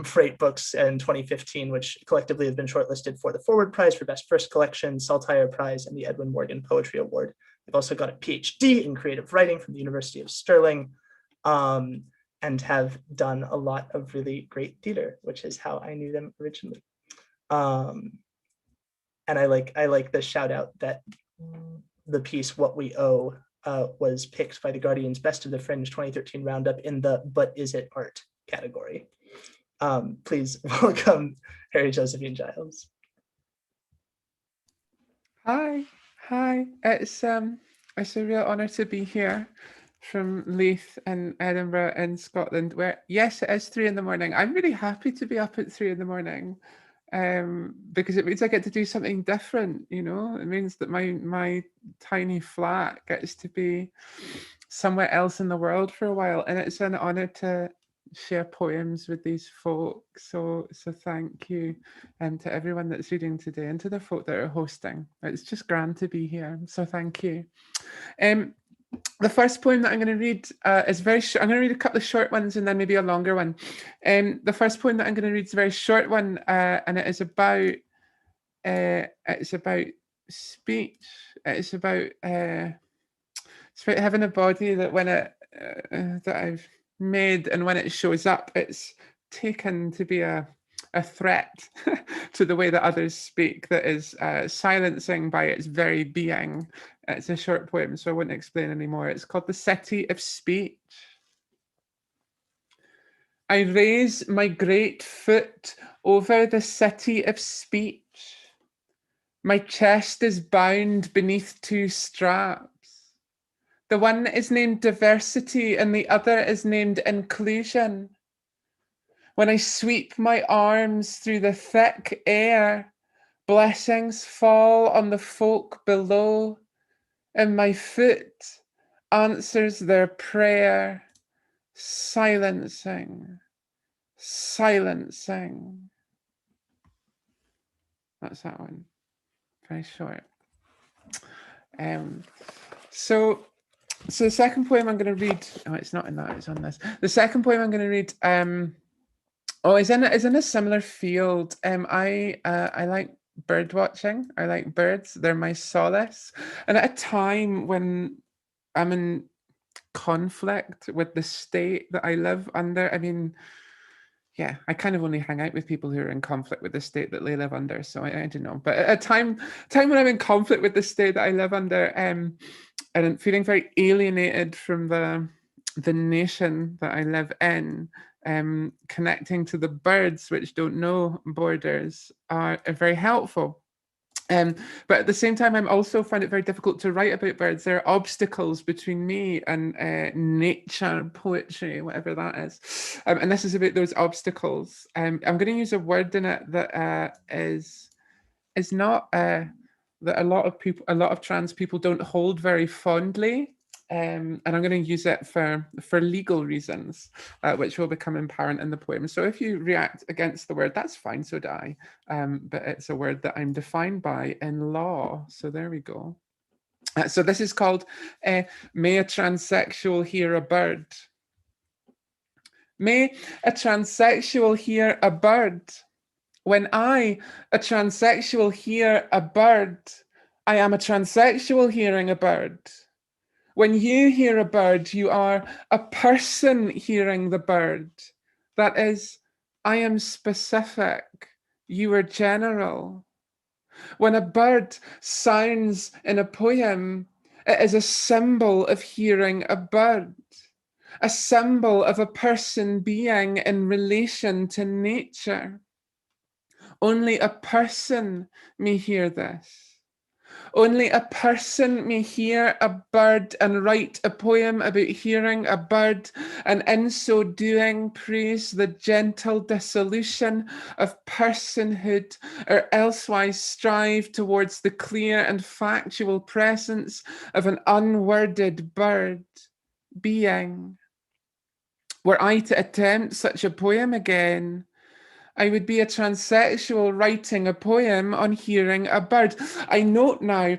Speaker 1: Freight Books in 2015, which collectively have been shortlisted for the Forward Prize for Best First Collection, Saltire Prize, and the Edwin Morgan Poetry Award. They've also got a PhD in creative writing from the University of Stirling, and have done a lot of really great theater, which is how I knew them originally. And I like the shout out that the piece What We Owe was picked by the Guardian's Best of the Fringe 2013 roundup in the But Is It Art category. Please welcome Harry Josephine Giles.
Speaker 8: Hi, it's it's a real honour to be here from Leith in Edinburgh in Scotland, where, yes, it is 3 in the morning. I'm really happy to be up at 3 in the morning because it means I get to do something different, you know? It means that my tiny flat gets to be somewhere else in the world for a while, and it's an honour to share poems with these folk. So thank you to everyone that's reading today and to the folk that are hosting. It's just grand to be here. So thank you. The first poem that I'm going to read is very short. I'm going to read a couple of short ones and then maybe a longer one. The first poem that I'm going to read is a very short one, and it's about speech. It's about having a body that when it that I've made, and when it shows up, it's taken to be a threat to the way that others speak, that is silencing by its very being. It's a short poem, so I won't explain anymore. It's called The City of Speech. I raise my great foot over the city of speech. My chest is bound beneath 2 straps. The one is named diversity and the other is named inclusion. When I sweep my arms through the thick air, blessings fall on the folk below, and my foot answers their prayer, silencing, silencing. That's that one. Very short. So the second poem I'm going to read. Oh, it's not in that. It's on this. The second poem I'm going to read. Is in a similar field. I like bird watching. I like birds. They're my solace. And at a time when I'm in conflict with the state that I live under, I mean, yeah, I kind of only hang out with people who are in conflict with the state that they live under. So I don't know. But at a time when I'm in conflict with the state that I live under, and I'm feeling very alienated from the nation that I live in, connecting to the birds, which don't know borders, are very helpful. But at the same time, I'm also find it very difficult to write about birds. There are obstacles between me and nature poetry, whatever that is. And this is about those obstacles. I'm going to use a word in it that is not that a lot of trans people don't hold very fondly. And I'm going to use it for legal reasons, which will become apparent in the poem. So if you react against the word, that's fine, so do I. But it's a word that I'm defined by in law. So there we go. So this is called, May a Transsexual Hear a Bird? May a transsexual hear a bird? When I, a transsexual, hear a bird, I am a transsexual hearing a bird. When you hear a bird, you are a person hearing the bird. That is, I am specific, you are general. When a bird sounds in a poem, it is a symbol of hearing a bird, a symbol of a person being in relation to nature. Only a person may hear this. Only a person may hear a bird and write a poem about hearing a bird, and in so doing praise the gentle dissolution of personhood, or elsewise strive towards the clear and factual presence of an unworded bird being. Were I to attempt such a poem again, I would be a transsexual writing a poem on hearing a bird. I note now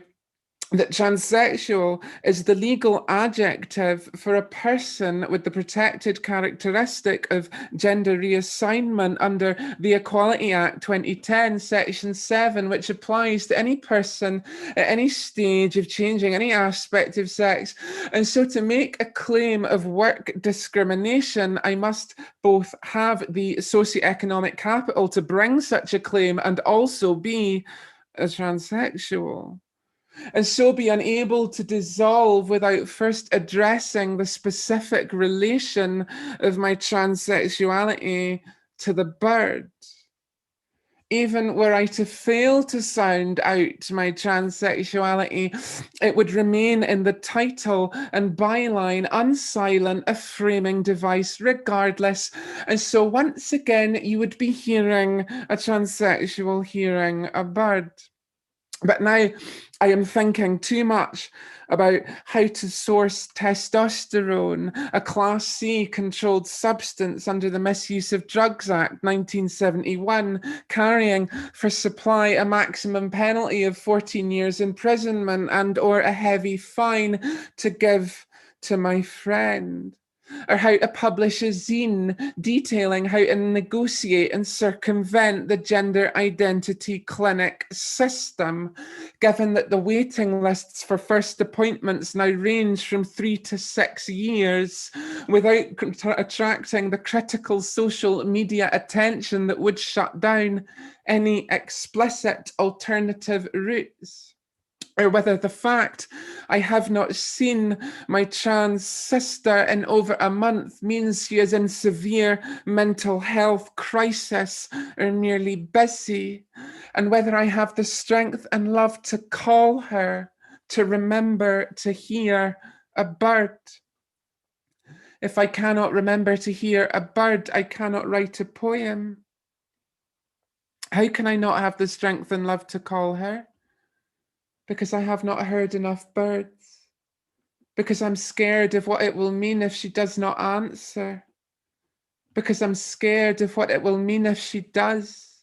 Speaker 8: that transsexual is the legal adjective for a person with the protected characteristic of gender reassignment under the Equality Act 2010, Section 7, which applies to any person at any stage of changing any aspect of sex. And so to make a claim of work discrimination, I must both have the socioeconomic capital to bring such a claim and also be a transsexual, and so be unable to dissolve without first addressing the specific relation of my transsexuality to the bird. even were I to fail to sound out my transsexuality, it would remain in the title and byline, unsilent, a framing device regardless. And so once again, you would be hearing a transsexual hearing a bird. But now I am thinking too much about how to source testosterone, a Class C controlled substance under the Misuse of Drugs Act 1971, carrying for supply a maximum penalty of 14 years imprisonment and or a heavy fine to give to my friend. Or how to publish a zine detailing how to negotiate and circumvent the gender identity clinic system, given that the waiting lists for first appointments now range from 3 to 6 years, without attracting the critical social media attention that would shut down any explicit alternative routes. Or whether the fact I have not seen my trans sister in over a month means she is in severe mental health crisis or merely busy, and whether I have the strength and love to call her, to remember to hear a bird. If I cannot remember to hear a bird, I cannot write a poem. How can I not have the strength and love to call her? Because I have not heard enough birds, because I'm scared of what it will mean if she does not answer, because I'm scared of what it will mean if she does,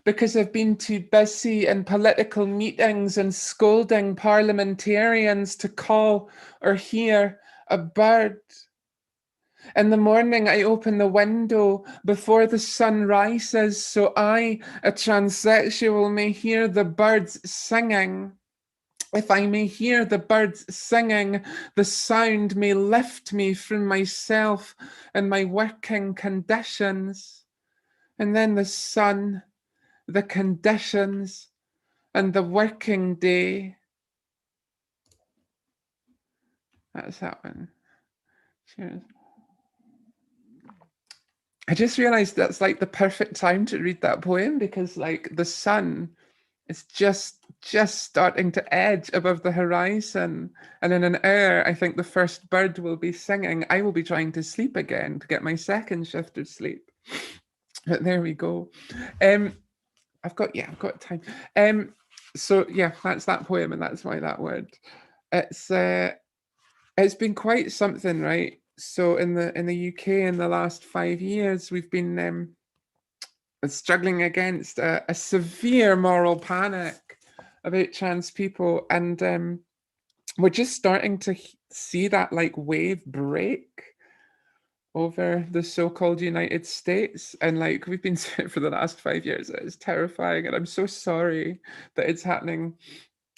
Speaker 8: because I've been too busy in political meetings and scolding parliamentarians to call or hear a bird. In the morning, I open the window before the sun rises so I, a transsexual, may hear the birds singing. If I may hear the birds singing, the sound may lift me from myself and my working conditions. And then the sun, the conditions, and the working day. That's that one. Cheers. I just realized that's like the perfect time to read that poem, because like the sun is just starting to edge above the horizon, and in an hour I think the first bird will be singing. I will be trying to sleep again to get my second shift of sleep, but there we go. I've got time. So yeah, that's that poem, and that's why that word. It's been quite something, right? So in the UK in the last 5 years, we've been struggling against a severe moral panic about trans people, and we're just starting to see that like wave break over the so-called United States, and like we've been saying for the last 5 years. It's terrifying, and I'm so sorry that it's happening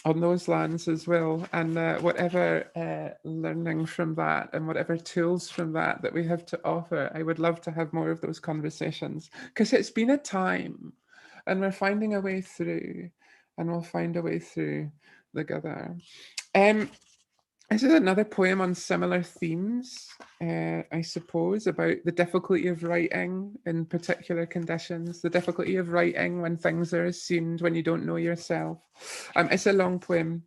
Speaker 8: on those lands as well. And whatever learning from that and whatever tools from that we have to offer, I would love to have more of those conversations, because it's been a time and we're finding a way through, and we'll find a way through together. This is another poem on similar themes, I suppose, about the difficulty of writing in particular conditions, the difficulty of writing when things are assumed, when you don't know yourself. It's a long poem.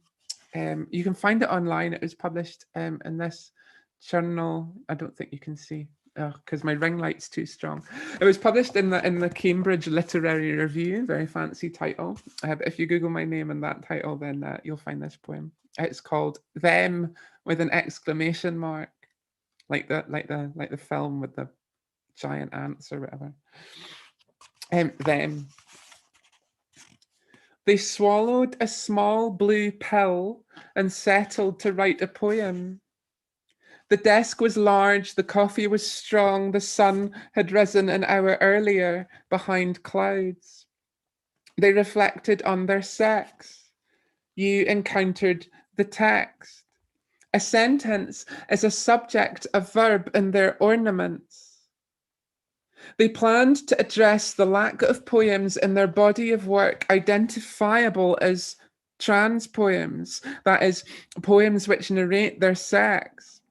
Speaker 8: You can find it online. It was published in this journal. I don't think you can see, because my ring light's too strong. It was published in the Cambridge Literary Review, very fancy title. But if you Google my name and that title, then you'll find this poem. It's called Them with an exclamation mark, like the film with the giant ants or whatever. Them. They swallowed a small blue pill and settled to write a poem. The desk was large, the coffee was strong, the sun had risen an hour earlier behind clouds. They reflected on their sex. You encountered the text. A sentence is a subject, a verb, and their ornaments. They planned to address the lack of poems in their body of work identifiable as trans poems, that is, poems which narrate their sex.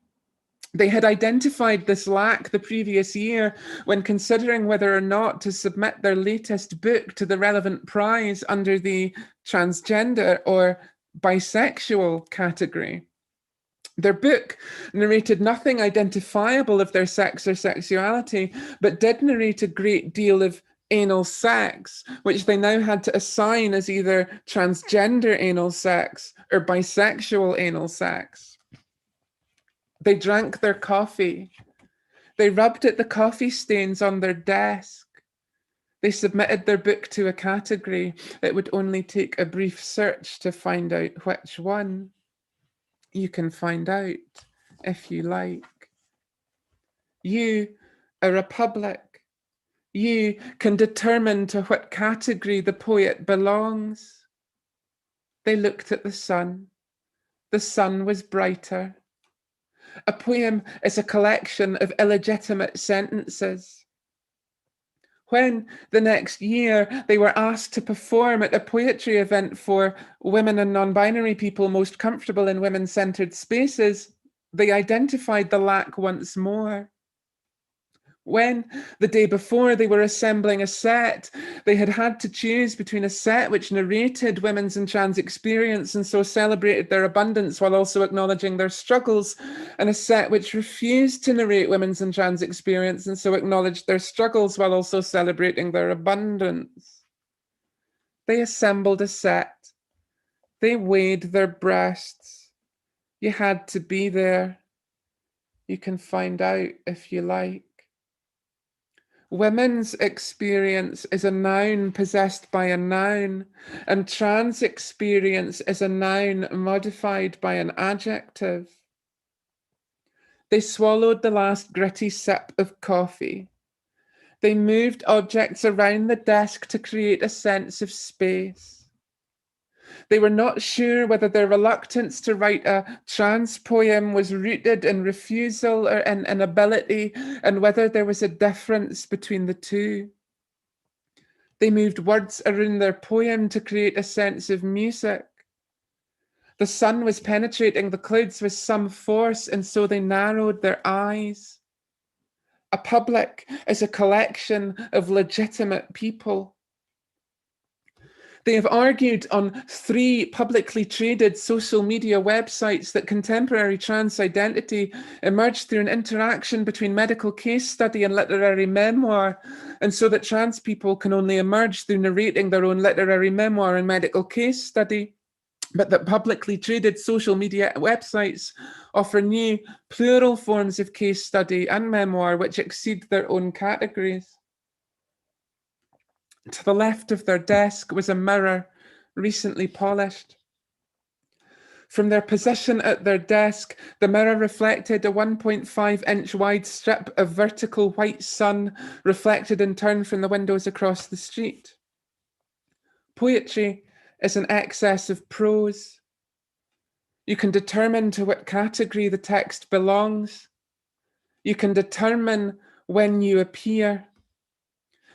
Speaker 8: They had identified this lack the previous year when considering whether or not to submit their latest book to the relevant prize under the transgender or bisexual category. Their book narrated nothing identifiable of their sex or sexuality, but did narrate a great deal of anal sex, which they now had to assign as either transgender anal sex or bisexual anal sex. They drank their coffee. They rubbed at the coffee stains on their desk. They submitted their book to a category. It would only take a brief search to find out which one. You can find out if you like. You are a public. You can determine to what category the poet belongs. They looked at the sun. The sun was brighter. A poem is a collection of illegitimate sentences. When the next year they were asked to perform at a poetry event for women and non-binary people most comfortable in women-centered spaces, they identified the lack once more. When, the day before, they were assembling a set, they had had to choose between a set which narrated women's and trans experience and so celebrated their abundance while also acknowledging their struggles, and a set which refused to narrate women's and trans experience and so acknowledged their struggles while also celebrating their abundance. They assembled a set. They weighed their breasts. You had to be there. You can find out if you like. Women's experience is a noun possessed by a noun, and trans experience is a noun modified by an adjective. They swallowed the last gritty sip of coffee. They moved objects around the desk to create a sense of space. They were not sure whether their reluctance to write a trans poem was rooted in refusal or in inability, and whether there was a difference between the two. They moved words around their poem to create a sense of music. The sun was penetrating the clouds with some force, and so they narrowed their eyes. A public is a collection of legitimate people. They have argued on 3 publicly traded social media websites that contemporary trans identity emerged through an interaction between medical case study and literary memoir, and so that trans people can only emerge through narrating their own literary memoir and medical case study, but that publicly traded social media websites offer new plural forms of case study and memoir which exceed their own categories. To the left of their desk was a mirror, recently polished. From their position at their desk, the mirror reflected a 1.5-inch wide strip of vertical white sun, reflected in turn from the windows across the street. Poetry is an excess of prose. You can determine to what category the text belongs. You can determine when you appear.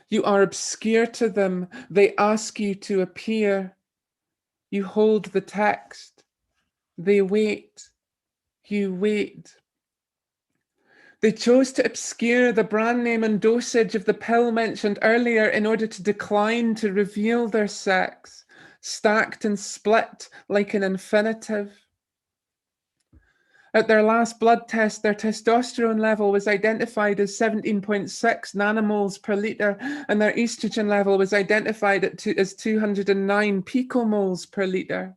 Speaker 8: You are obscure to them. They ask you to appear. You hold the text. They wait. You wait. They chose to obscure the brand name and dosage of the pill mentioned earlier in order to decline to reveal their sex, stacked and split like an infinitive. At their last blood test, their testosterone level was identified as 17.6 nanomoles per litre, and their estrogen level was identified as 209 picomoles per litre.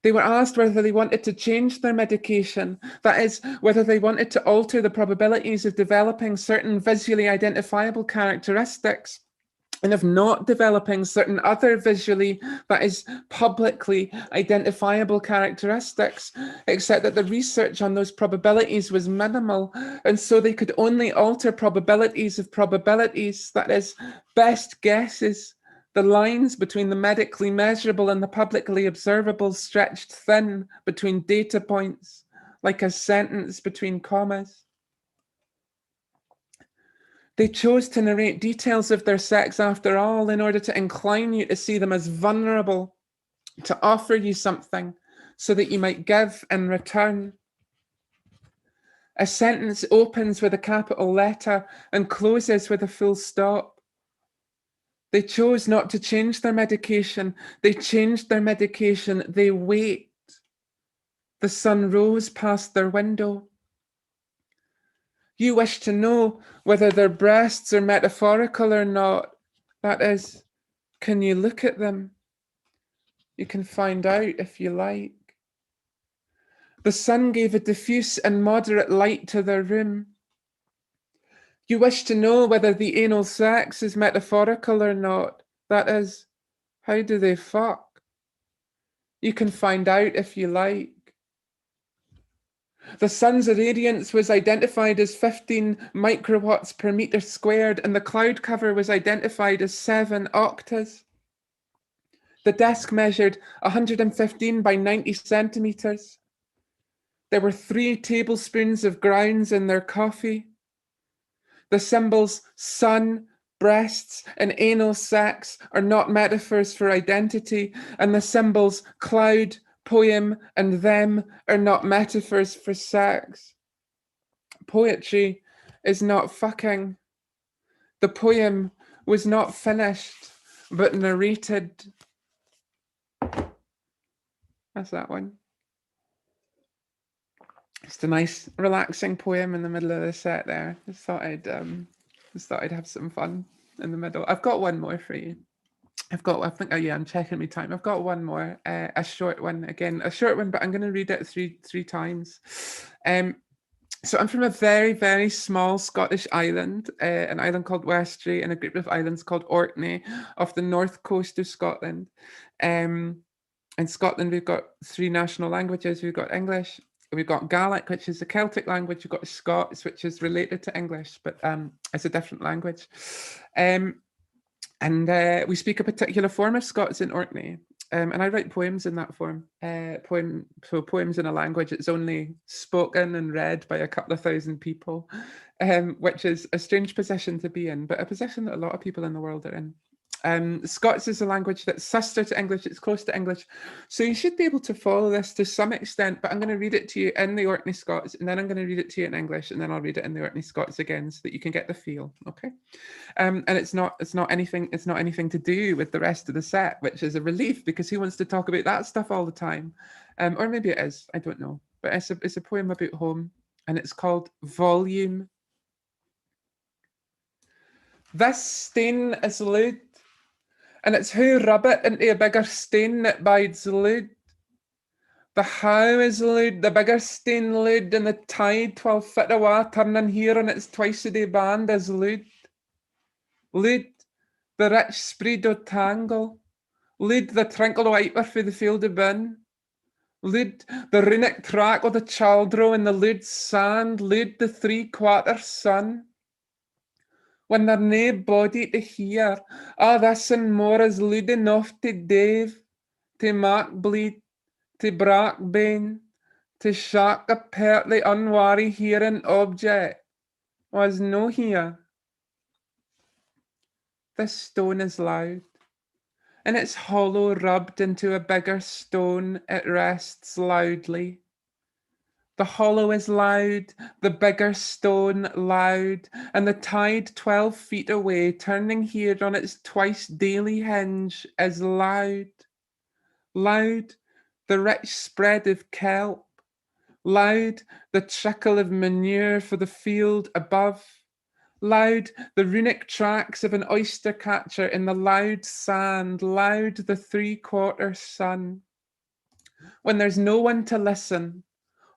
Speaker 8: They were asked whether they wanted to change their medication, that is, whether they wanted to alter the probabilities of developing certain visually identifiable characteristics, and of not developing certain other visually, that is, publicly identifiable characteristics, except that the research on those probabilities was minimal, and so they could only alter probabilities of probabilities, that is, best guesses. The lines between the medically measurable and the publicly observable stretched thin between data points, like a sentence between commas. They chose to narrate details of their sex after all in order to incline you to see them as vulnerable, to offer you something so that you might give in return. A sentence opens with a capital letter and closes with a full stop. They chose not to change their medication. They changed their medication. They wait. The sun rose past their window. You wish to know whether their breasts are metaphorical or not. That is, can you look at them? You can find out if you like. The sun gave a diffuse and moderate light to their room. You wish to know whether the anal sex is metaphorical or not. That is, how do they fuck? You can find out if you like. The sun's irradiance was identified as 15 microwatts per meter squared, and the cloud cover was identified as 7 octas. The desk measured 115 by 90 centimeters. There were 3 tablespoons of grounds in their coffee. The symbols sun, breasts, and anal sex are not metaphors for identity, and the symbols cloud, poem, and them are not metaphors for sex. Poetry is not fucking. The poem was not finished, but narrated. That's that one. Just a nice, relaxing poem in the middle of the set there. Just thought I'd have some fun in the middle. I've got one more for you. Oh yeah, I'm checking my time. I've got one more, a short one again, but I'm going to read it three times. So I'm from a very, very small Scottish island, an island called Westray, and a group of islands called Orkney off the north coast of Scotland. In Scotland, we've got 3 national languages. We've got English, we've got Gaelic, which is a Celtic language. We've got Scots, which is related to English, but it's a different language. And we speak a particular form of Scots in Orkney. And I write poems in that form. Poems in a language that's only spoken and read by a couple of thousand people, which is a strange position to be in, but a position that a lot of people in the world are in. Scots is a language that's sister to English, it's close to English. So you should be able to follow this to some extent, but I'm going to read it to you in the Orkney Scots, and then I'm going to read it to you in English, and then I'll read it in the Orkney Scots again so that you can get the feel, okay? And it's not anything to do with the rest of the set, which is a relief because who wants to talk about that stuff all the time? Or maybe it is, I don't know. But it's a poem about home, and it's called Volume. This stain is loud, and it's who rub it into a bigger stain that bides loud. The how is loud, the bigger stain loud, and the tide 12 foot awa turning here on its twice-a-day band is loud. Loud, the rich spread o' tangle. Loud, the trinkle o' iper for the field of bin. Loud, the runic track o' the chaldro in the loud sand. Loud, the 3/4 sun. When there's nae body to hear, this and more is loud enough to dave, to mak bleed, to brak bane, to shock a pertly unwary hearing object, was no here. This stone is loud, and its hollow rubbed into a bigger stone, it rests loudly. The hollow is loud, the bigger stone loud, and the tide 12 feet away, turning here on its twice daily hinge, is loud. Loud, the rich spread of kelp. Loud, the trickle of manure for the field above. Loud, the runic tracks of an oyster catcher in the loud sand. Loud, the 3/4 sun. When there's no one to listen,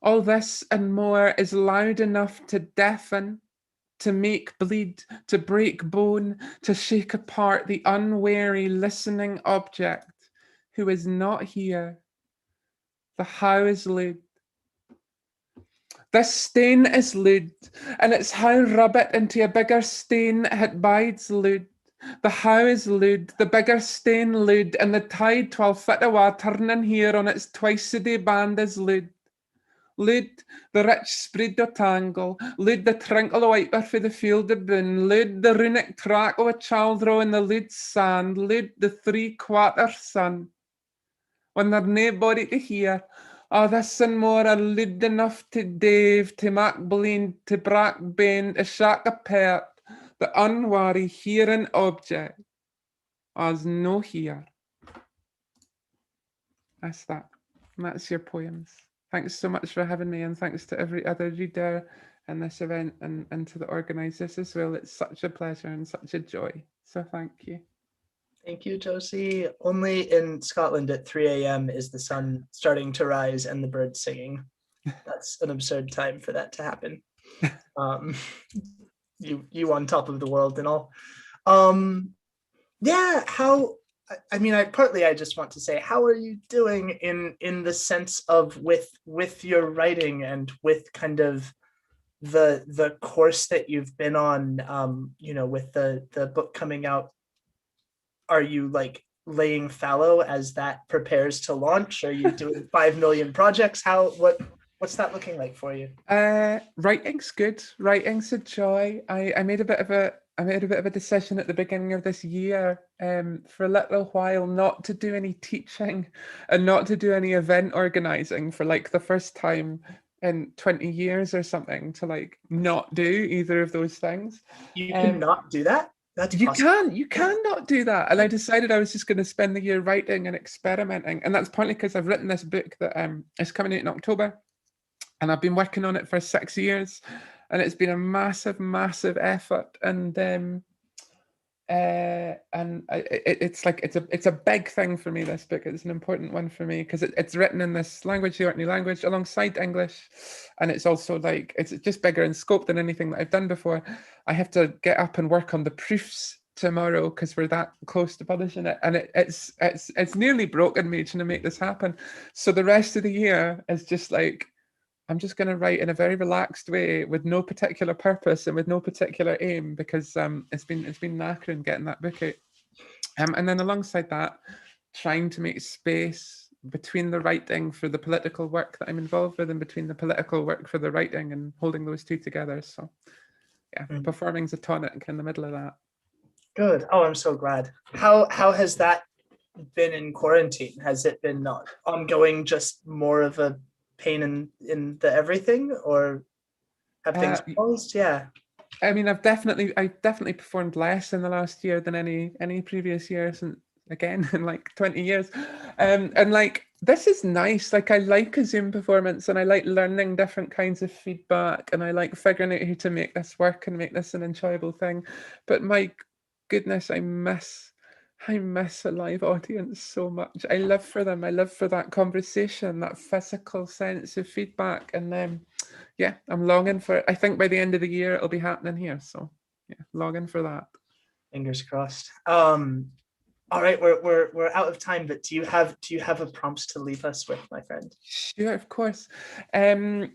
Speaker 8: all this and more is loud enough to deafen, to make bleed, to break bone, to shake apart the unwary listening object who is not here. The how is loud. This stain is loud, and it's how rub it into a bigger stain it bides loud. The how is loud, the bigger stain loud, and the tide 12 foot awa turning here on its twice-a-day band is loud. Loud, the rich spread o' tangle. Loud, the trinkle o' iper for the field of bin. Loud, the runic track o' a chaldro in the loud sand. Loud, the 3/4 sun. When there's nae body to hear, Oh, this and more are lewd enough to Dave, to Mac Blaine, to Brack Bain, to Shaka Pert, the unwary hearing object, as no here. That's that. And that's your poems. Thanks so much for having me, and thanks to every other reader in this event and to the organisers as well. It's such a pleasure and such a joy. So thank you.
Speaker 1: Thank you, Josie. Only in Scotland at 3 a.m. is the sun starting to rise and the birds singing. That's an absurd time for that to happen. You on top of the world and all. Yeah, how, I mean, I just want to say, how are you doing in the sense of with your writing and with kind of the course that you've been on, you know, with the book coming out? Are you like laying fallow as that prepares to launch? Are you doing 5 million projects? What's that looking like for you?
Speaker 8: Writing's good. Writing's a joy. I made a bit of a decision at the beginning of this year, for a little while, not to do any teaching and not to do any event organizing for like the first time in 20 years or something, to like not do either of those things.
Speaker 1: You can not do that? That's
Speaker 8: You
Speaker 1: possible.
Speaker 8: you cannot do that. And I decided I was just going to spend the year writing and experimenting. And that's partly because I've written this book that is coming out in October. And I've been working on it for 6 years. And it's been a massive, massive effort. And it's a big thing for me, this book. It's an important one for me because it's written in this language, the Orkney language, alongside English. And it's also like, it's just bigger in scope than anything that I've done before. I have to get up and work on the proofs tomorrow because we're that close to publishing it. And it's nearly broken me trying to make this happen. So the rest of the year is just like, I'm just going to write in a very relaxed way with no particular purpose and with no particular aim, because it's been knackering getting that book out. And then alongside that, trying to make space between the writing for the political work that I'm involved with and between the political work for the writing, and holding those two together. So yeah, performing's a tonic in the middle of that.
Speaker 1: Good. Oh, I'm so glad. How has that been in quarantine? Has it been not ongoing, just more of a pain in the everything, or have things paused? Yeah.
Speaker 8: I mean, I've definitely performed less in the last year than any previous year since, again, in like 20 years. And like, this is nice. Like, I like a Zoom performance, and I like learning different kinds of feedback, and I like figuring out how to make this work and make this an enjoyable thing. But my goodness, I miss a live audience so much. I live for them. I live for that conversation, that physical sense of feedback. And then, yeah, I'm longing for it. I think by the end of the year, it'll be happening here. So yeah, longing for that.
Speaker 1: Fingers crossed. All right, we're out of time, but do you have a prompt to leave us with, my friend?
Speaker 8: Sure, of course. I'd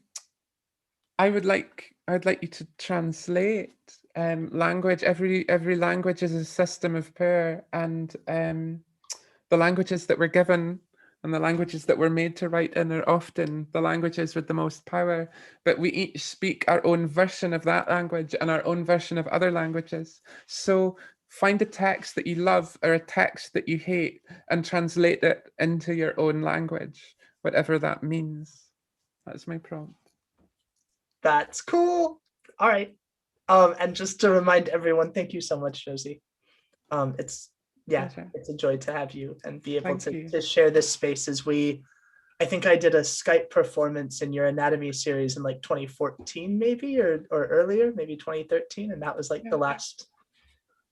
Speaker 8: like you to translate language. Every language is a system of prayer, and the languages that we're given and the languages that we're made to write in are often the languages with the most power, but we each speak our own version of that language and our own version of other languages. So find a text that you love or a text that you hate and translate it into your own language, whatever that means. That's my prompt.
Speaker 1: That's cool. All right. And just to remind everyone, thank you so much, Josie. It's a joy to have you and be able to share this space. I think I did a Skype performance in your anatomy series in like 2014, maybe, or earlier, maybe 2013. And that was like the last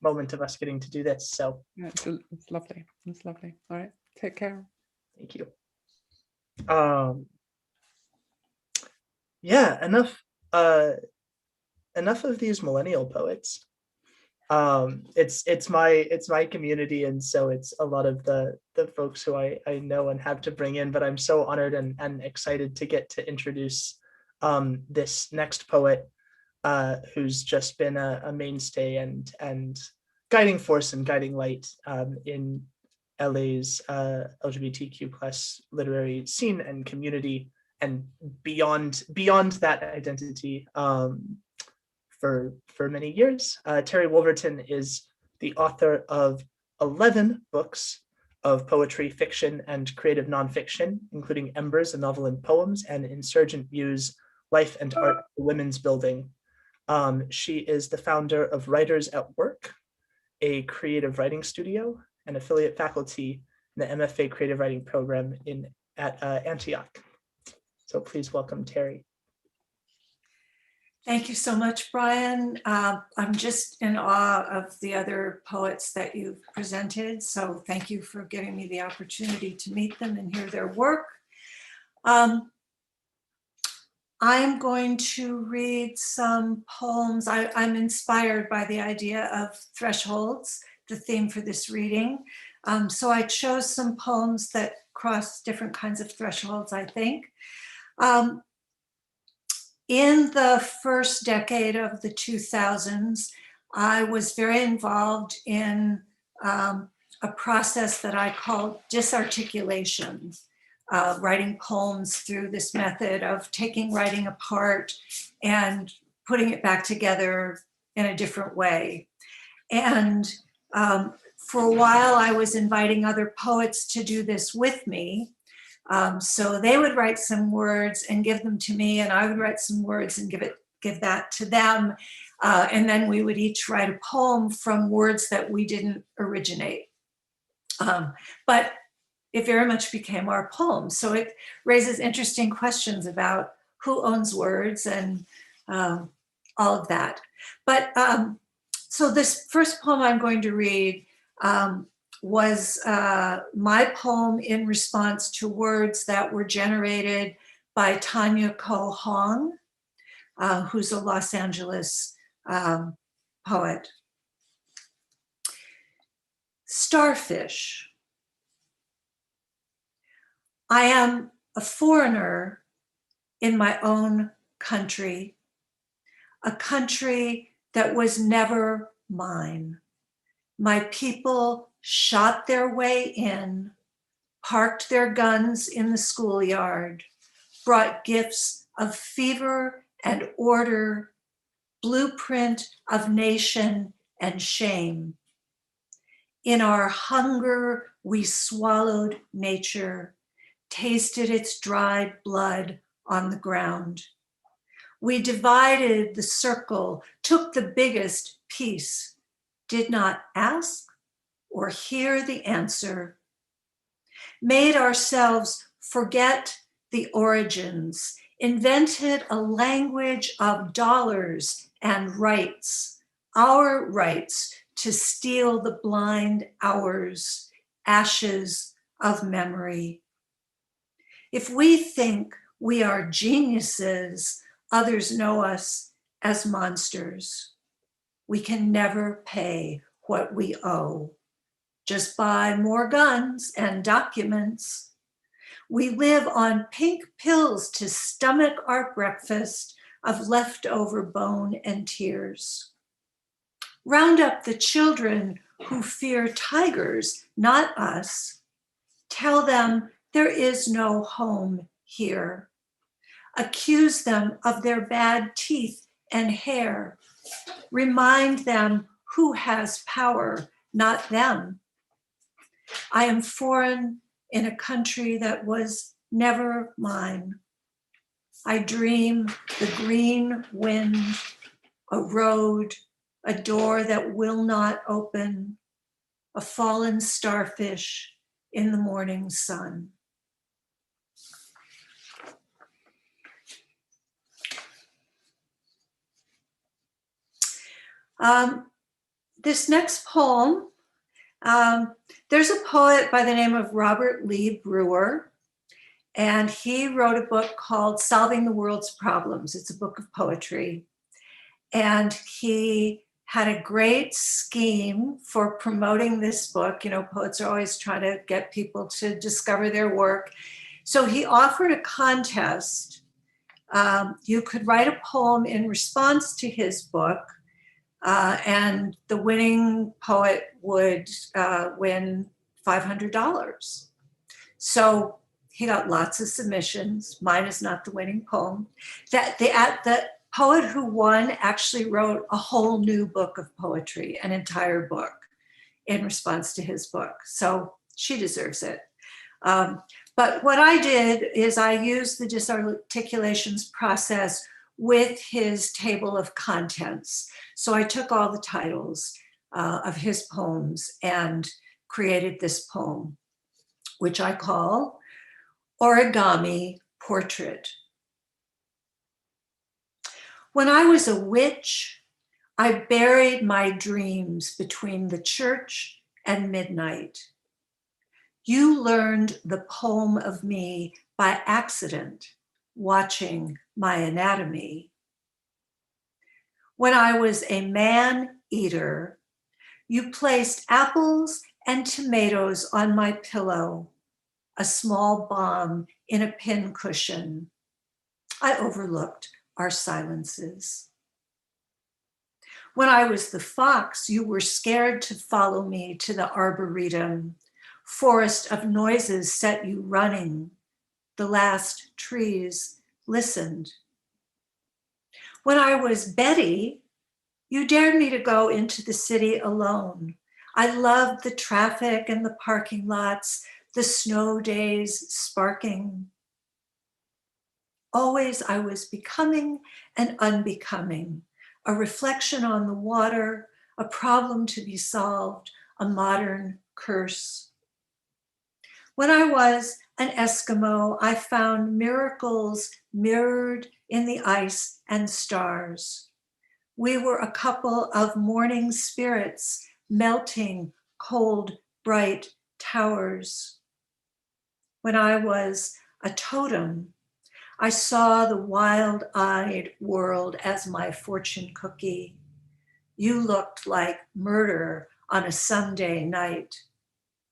Speaker 1: moment of us getting to do this. So
Speaker 8: yeah, it's lovely. It's lovely. All right. Take care.
Speaker 1: Thank you. Yeah, enough of these millennial poets. It's my community, and so it's a lot of the folks who I know and have to bring in, but I'm so honored and excited to get to introduce this next poet, who's just been a mainstay and guiding force and guiding light in LA's LGBTQ plus literary scene and community, and beyond that identity for many years. Terry Wolverton is the author of 11 books, of poetry, fiction, and creative nonfiction, including Embers, a novel and poems, and Insurgent Views, Life and Art, the Women's Building. She is the founder of Writers at Work, a creative writing studio and affiliate faculty in the MFA Creative Writing Program at Antioch. So please welcome Terry.
Speaker 9: Thank you so much, Brian. I'm just in awe of the other poets that you've presented. So thank you for giving me the opportunity to meet them and hear their work. I'm going to read some poems. I'm inspired by the idea of thresholds, the theme for this reading. So I chose some poems that cross different kinds of thresholds, I think. In the first decade of the 2000s, I was very involved in a process that I called disarticulation, writing poems through this method of taking writing apart and putting it back together in a different way. And for a while, I was inviting other poets to do this with me. So they would write some words and give them to me, and I would write some words and give that to them. And then we would each write a poem from words that we didn't originate. But it very much became our poem. So it raises interesting questions about who owns words and all of that. But so this first poem I'm going to read was my poem in response to words that were generated by Tanya Ko Hong, who's a Los Angeles poet. Starfish. I am a foreigner in my own country, a country that was never mine. My people shot their way in, parked their guns in the schoolyard, brought gifts of fever and order, blueprint of nation and shame. In our hunger, we swallowed nature, tasted its dried blood on the ground. We divided the circle, took the biggest piece, did not ask or hear the answer, made ourselves forget the origins, invented a language of dollars and rights, our rights to steal the blind hours, ashes of memory. If we think we are geniuses, others know us as monsters. We can never pay what we owe. Just buy more guns and documents. We live on pink pills to stomach our breakfast of leftover bone and tears. Round up the children who fear tigers, not us. Tell them there is no home here. Accuse them of their bad teeth and hair. Remind them who has power, not them. I am foreign in a country that was never mine. I dream the green wind, a road, a door that will not open, a fallen starfish in the morning sun. This next poem, there's a poet by the name of Robert Lee Brewer, and he wrote a book called Solving the World's Problems. It's a book of poetry. And he had a great scheme for promoting this book. You know, poets are always trying to get people to discover their work. So he offered a contest. You could write a poem in response to his book, and the winning poet would win $500. So he got lots of submissions. Mine is not the winning poem. The poet who won actually wrote a whole new book of poetry, an entire book, in response to his book. So She deserves it. But what I did is I used the disarticulations process with his table of contents. So I took all the titles of his poems and created this poem, which I call Origami Portrait. When I was a witch, I buried my dreams between the church and midnight. You learned the poem of me by accident, watching my anatomy. When I was a man-eater, you placed apples and tomatoes on my pillow, a small bomb in a pincushion. I overlooked our silences. When I was the fox, you were scared to follow me to the arboretum. Forest of noises set you running. The last trees listened. When I was Betty, you dared me to go into the city alone. I loved the traffic and the parking lots, the snow days sparking. Always I was becoming and unbecoming, a reflection on the water, a problem to be solved, a modern curse. When I was an Eskimo, I found miracles mirrored in the ice and stars. We were a couple of morning spirits melting cold, bright towers. When I was a totem, I saw the wild-eyed world as my fortune cookie. You looked like murder on a Sunday night.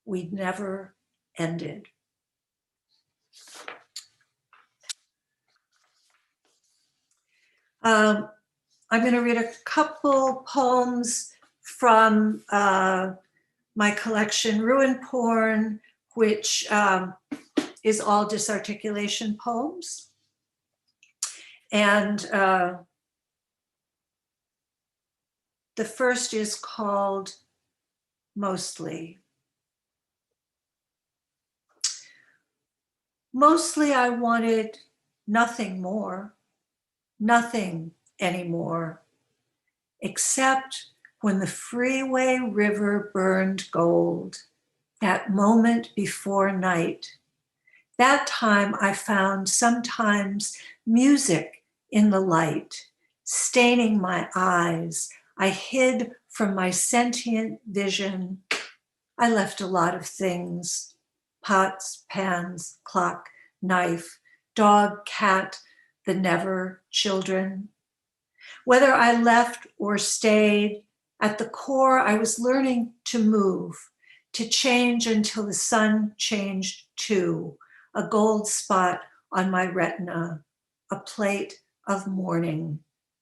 Speaker 9: We'd never ended. I'm going to read a couple poems from my collection, Ruin Porn, which is all disarticulation poems. And the first is called Mostly. Mostly I wanted nothing more, nothing anymore, except when the freeway river burned gold, that moment before night. That time I found sometimes music in the light, staining my eyes. I hid from my sentient vision. I left a lot of things, pots, pans, clock, knife, dog, cat, the never children. Whether I left or stayed, at the core I was learning to move, to change until the sun changed too, a gold spot on my retina, a plate of mourning,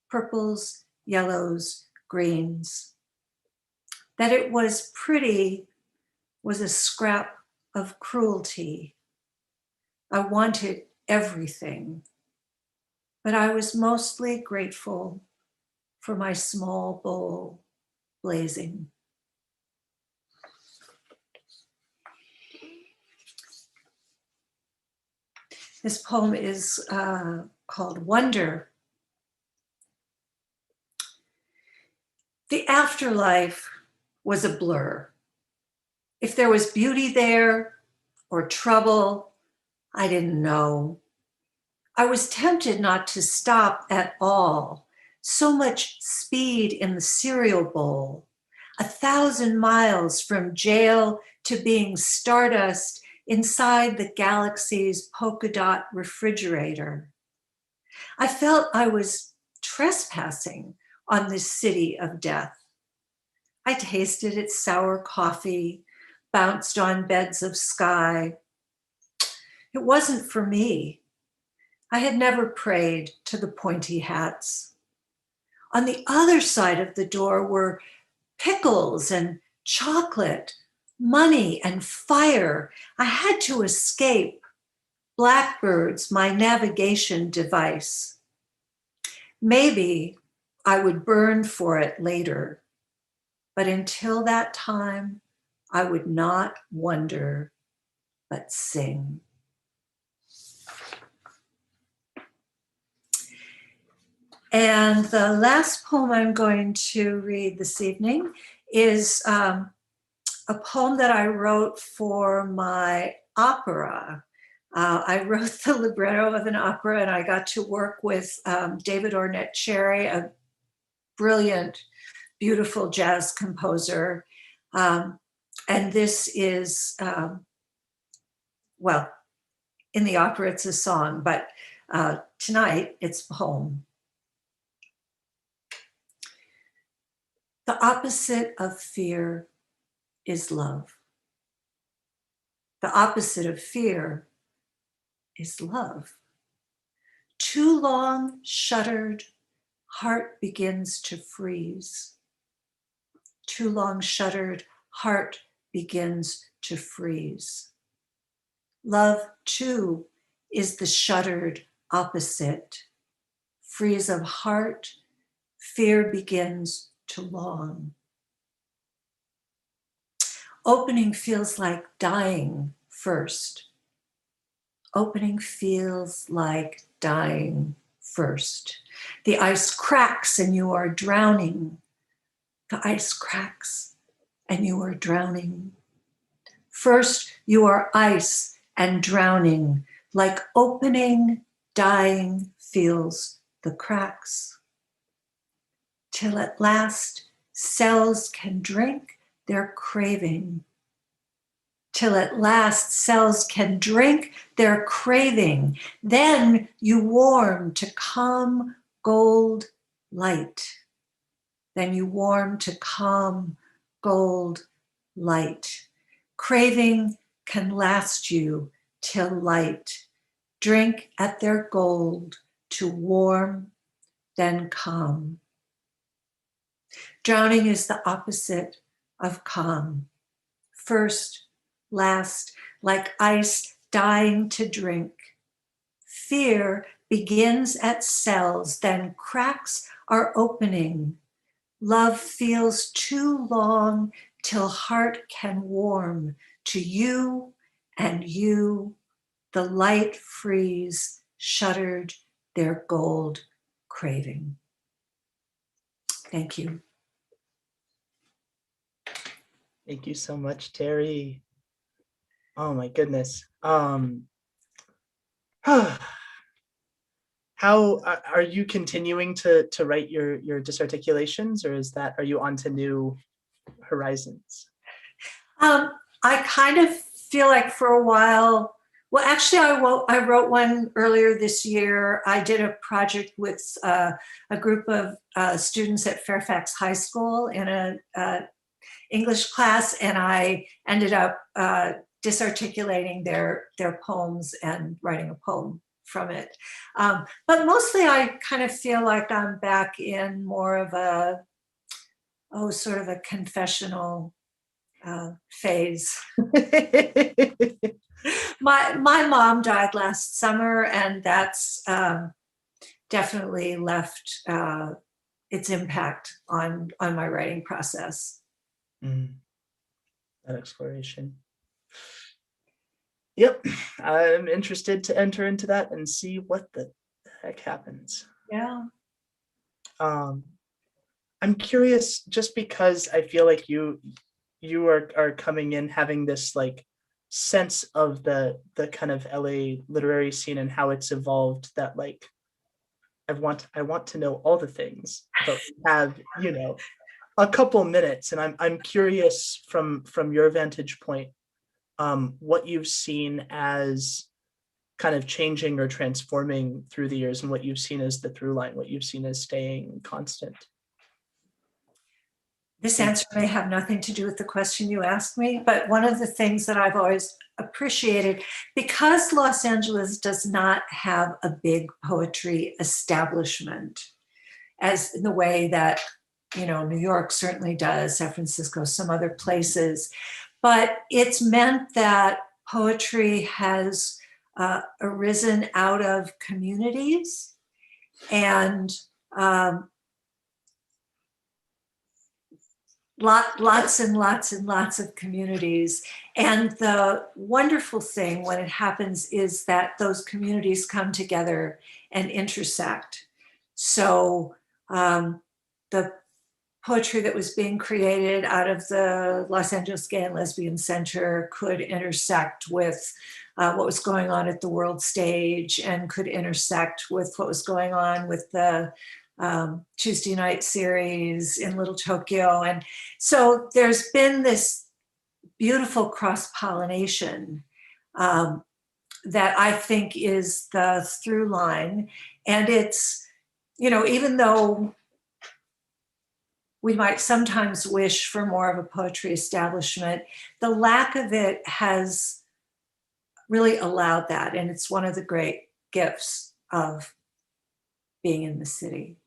Speaker 9: purples, yellows, greens. That it was pretty was a scrap of cruelty. I wanted everything, but I was mostly grateful for my small bowl blazing. This poem is called Wonder. The afterlife was a blur. If there was beauty there or trouble, I didn't know. I was tempted not to stop at all. So much speed in the cereal bowl. 1,000 miles from jail to being stardust inside the galaxy's polka dot refrigerator. I felt I was trespassing on this city of death. I tasted its sour coffee, bounced on beds of sky. It wasn't for me. I had never prayed to the pointy hats. On the other side of the door were pickles and chocolate, money and fire. I had to escape. Blackbirds, my navigation device. Maybe I would burn for it later, but until that time, I would not wonder, but sing. And the last poem I'm going to read this evening is a poem that I wrote for my opera. I wrote the libretto of an opera, and I got to work with David Ornette Cherry, a brilliant, beautiful jazz composer. And this is, well, in the opera it's a song, but tonight it's a poem. The opposite of fear is love. The opposite of fear is love. Too long shuttered, heart begins to freeze. Too long shuttered, heart begins to freeze. Love, too, is the shuttered opposite. Freeze of heart, fear begins to long. Opening feels like dying first. Opening feels like dying first. The ice cracks and you are drowning. The ice cracks and you are drowning. First, you are ice and drowning, like opening, dying feels the cracks. Till at last, cells can drink their craving. Till at last, cells can drink their craving. Then you warm to calm gold light. Then you warm to calm gold light. Craving can last you till light. Drink at their gold to warm, then calm. Drowning is the opposite of calm. First, last, like ice dying to drink. Fear begins at cells, then cracks are opening. Love feels too long till heart can warm to you and you. The light freeze shuttered their gold craving. Thank you.
Speaker 1: Thank you so much, Terry. Oh my goodness. How are you continuing to write your disarticulations, or are you on to new horizons?
Speaker 9: I kind of feel like for a while, well, actually I wrote one earlier this year. I did a project with a group of students at Fairfax High School in a English class, and I ended up disarticulating their poems and writing a poem from it. But mostly I kind of feel like I'm back in more of a, sort of a confessional phase. My mom died last summer, and that's definitely left its impact on my writing process.
Speaker 1: That exploration. Yep, I'm interested to enter into that and see what the heck happens.
Speaker 9: Yeah.
Speaker 1: I'm curious, just because I feel like you are coming in having this like sense of the kind of LA literary scene and how it's evolved, that like I want to know all the things, but we have, a couple minutes, and I'm curious from your vantage point, what you've seen as kind of changing or transforming through the years, and what you've seen as the through line, what you've seen as staying constant.
Speaker 9: This answer may have nothing to do with the question you asked me, but one of the things that I've always appreciated, because Los Angeles does not have a big poetry establishment, as in the way that, New York certainly does, San Francisco, some other places, but it's meant that poetry has arisen out of communities, and lots and lots and lots of communities. And the wonderful thing when it happens is that those communities come together and intersect. So the poetry that was being created out of the Los Angeles Gay and Lesbian Center could intersect with what was going on at the world stage, and could intersect with what was going on with the Tuesday night series in Little Tokyo. And so there's been this beautiful cross-pollination that I think is the through line. And it's, you know, even though we might sometimes wish for more of a poetry establishment, the lack of it has really allowed that. And it's one of the great gifts of being in the city.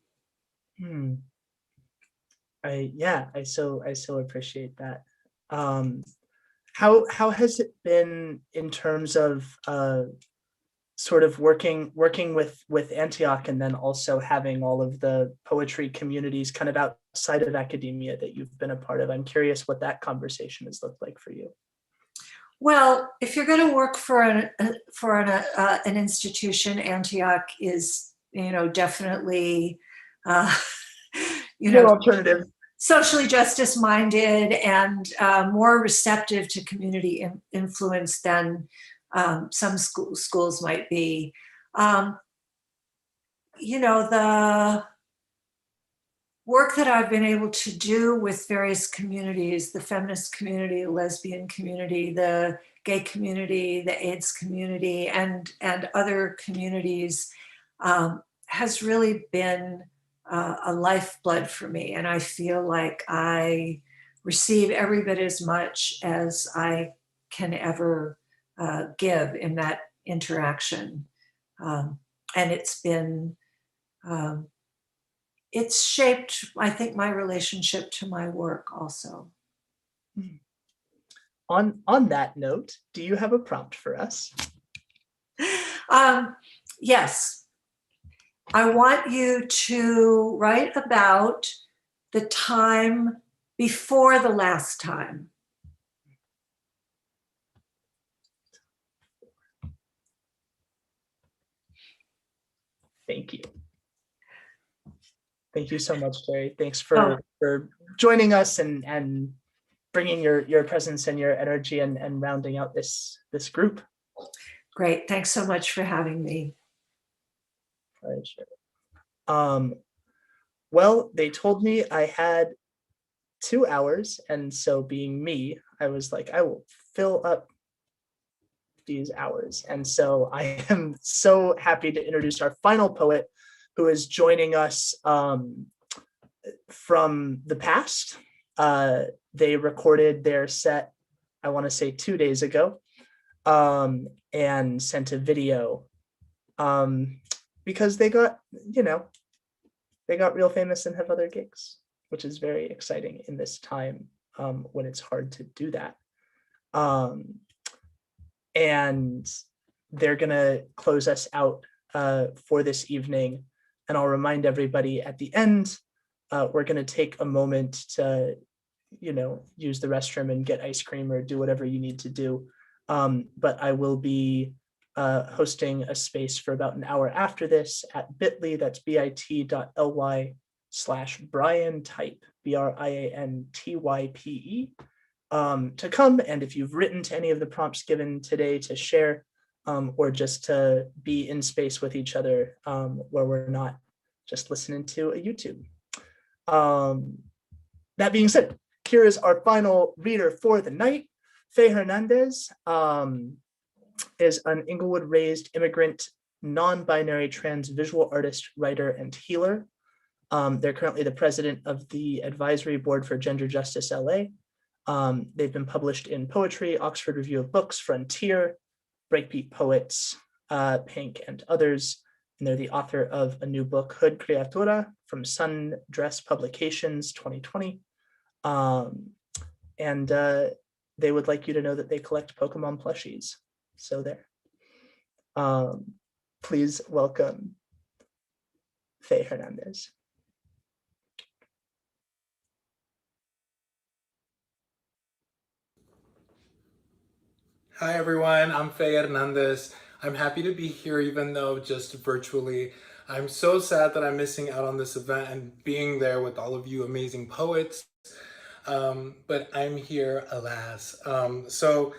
Speaker 1: I so appreciate that. How has it been in terms of sort of working with Antioch, and then also having all of the poetry communities kind of outside of academia that you've been a part of? I'm curious what that conversation has looked like for you.
Speaker 9: Well, if you're going to work for an institution, Antioch is, you know, definitely, you know,
Speaker 1: alternative,
Speaker 9: socially justice minded, and more receptive to community influence than some schools might be. You know, the work that I've been able to do with various communities, the feminist community, the lesbian community, the gay community, the AIDS community, and other communities has really been a lifeblood for me. And I feel like I receive every bit as much as I can ever give in that interaction. And it's been, it's shaped, I think, my relationship to my work also.
Speaker 1: On that note, do you have a prompt for us?
Speaker 9: Yes. I want you to write about the time before the last time.
Speaker 1: Thank you. Thank you so much, Jerry. Thanks for joining us and bringing your presence and your energy and rounding out this group.
Speaker 9: Great. Thanks so much for having me.
Speaker 1: Pleasure. Well, they told me I had 2 hours, and so being me, I was like, I will fill up these hours. And so I am so happy to introduce our final poet, who is joining us from the past. They recorded their set, I want to say 2 days ago, and sent a video because they got, you know, they got real famous and have other gigs, which is very exciting in this time when it's hard to do that. And they're gonna close us out for this evening. And I'll remind everybody at the end, we're gonna take a moment to, you know, use the restroom and get ice cream or do whatever you need to do. But I will be hosting a space for about an hour after this at bit.ly, that's bit.ly/Brian Type, BRIANTYPE, to come. And if you've written to any of the prompts given today, to share, or just to be in space with each other, where we're not just listening to a YouTube. That being said, here is our final reader for the night. Fei Hernandez is an Inglewood-raised immigrant, non-binary trans visual artist, writer, and healer. They're currently the president of the Advisory Board for Gender Justice LA. They've been published in Poetry, Oxford Review of Books, Frontier, Breakbeat Poets, Pink, and others. And they're the author of a new book, Hood Criatura, from Sundress Publications 2020. And they would like you to know that they collect Pokemon plushies. So there. Please welcome Fei Hernandez.
Speaker 10: Hi everyone, I'm Fei Hernandez. I'm happy to be here even though just virtually. I'm so sad that I'm missing out on this event and being there with all of you amazing poets. But I'm here, alas. The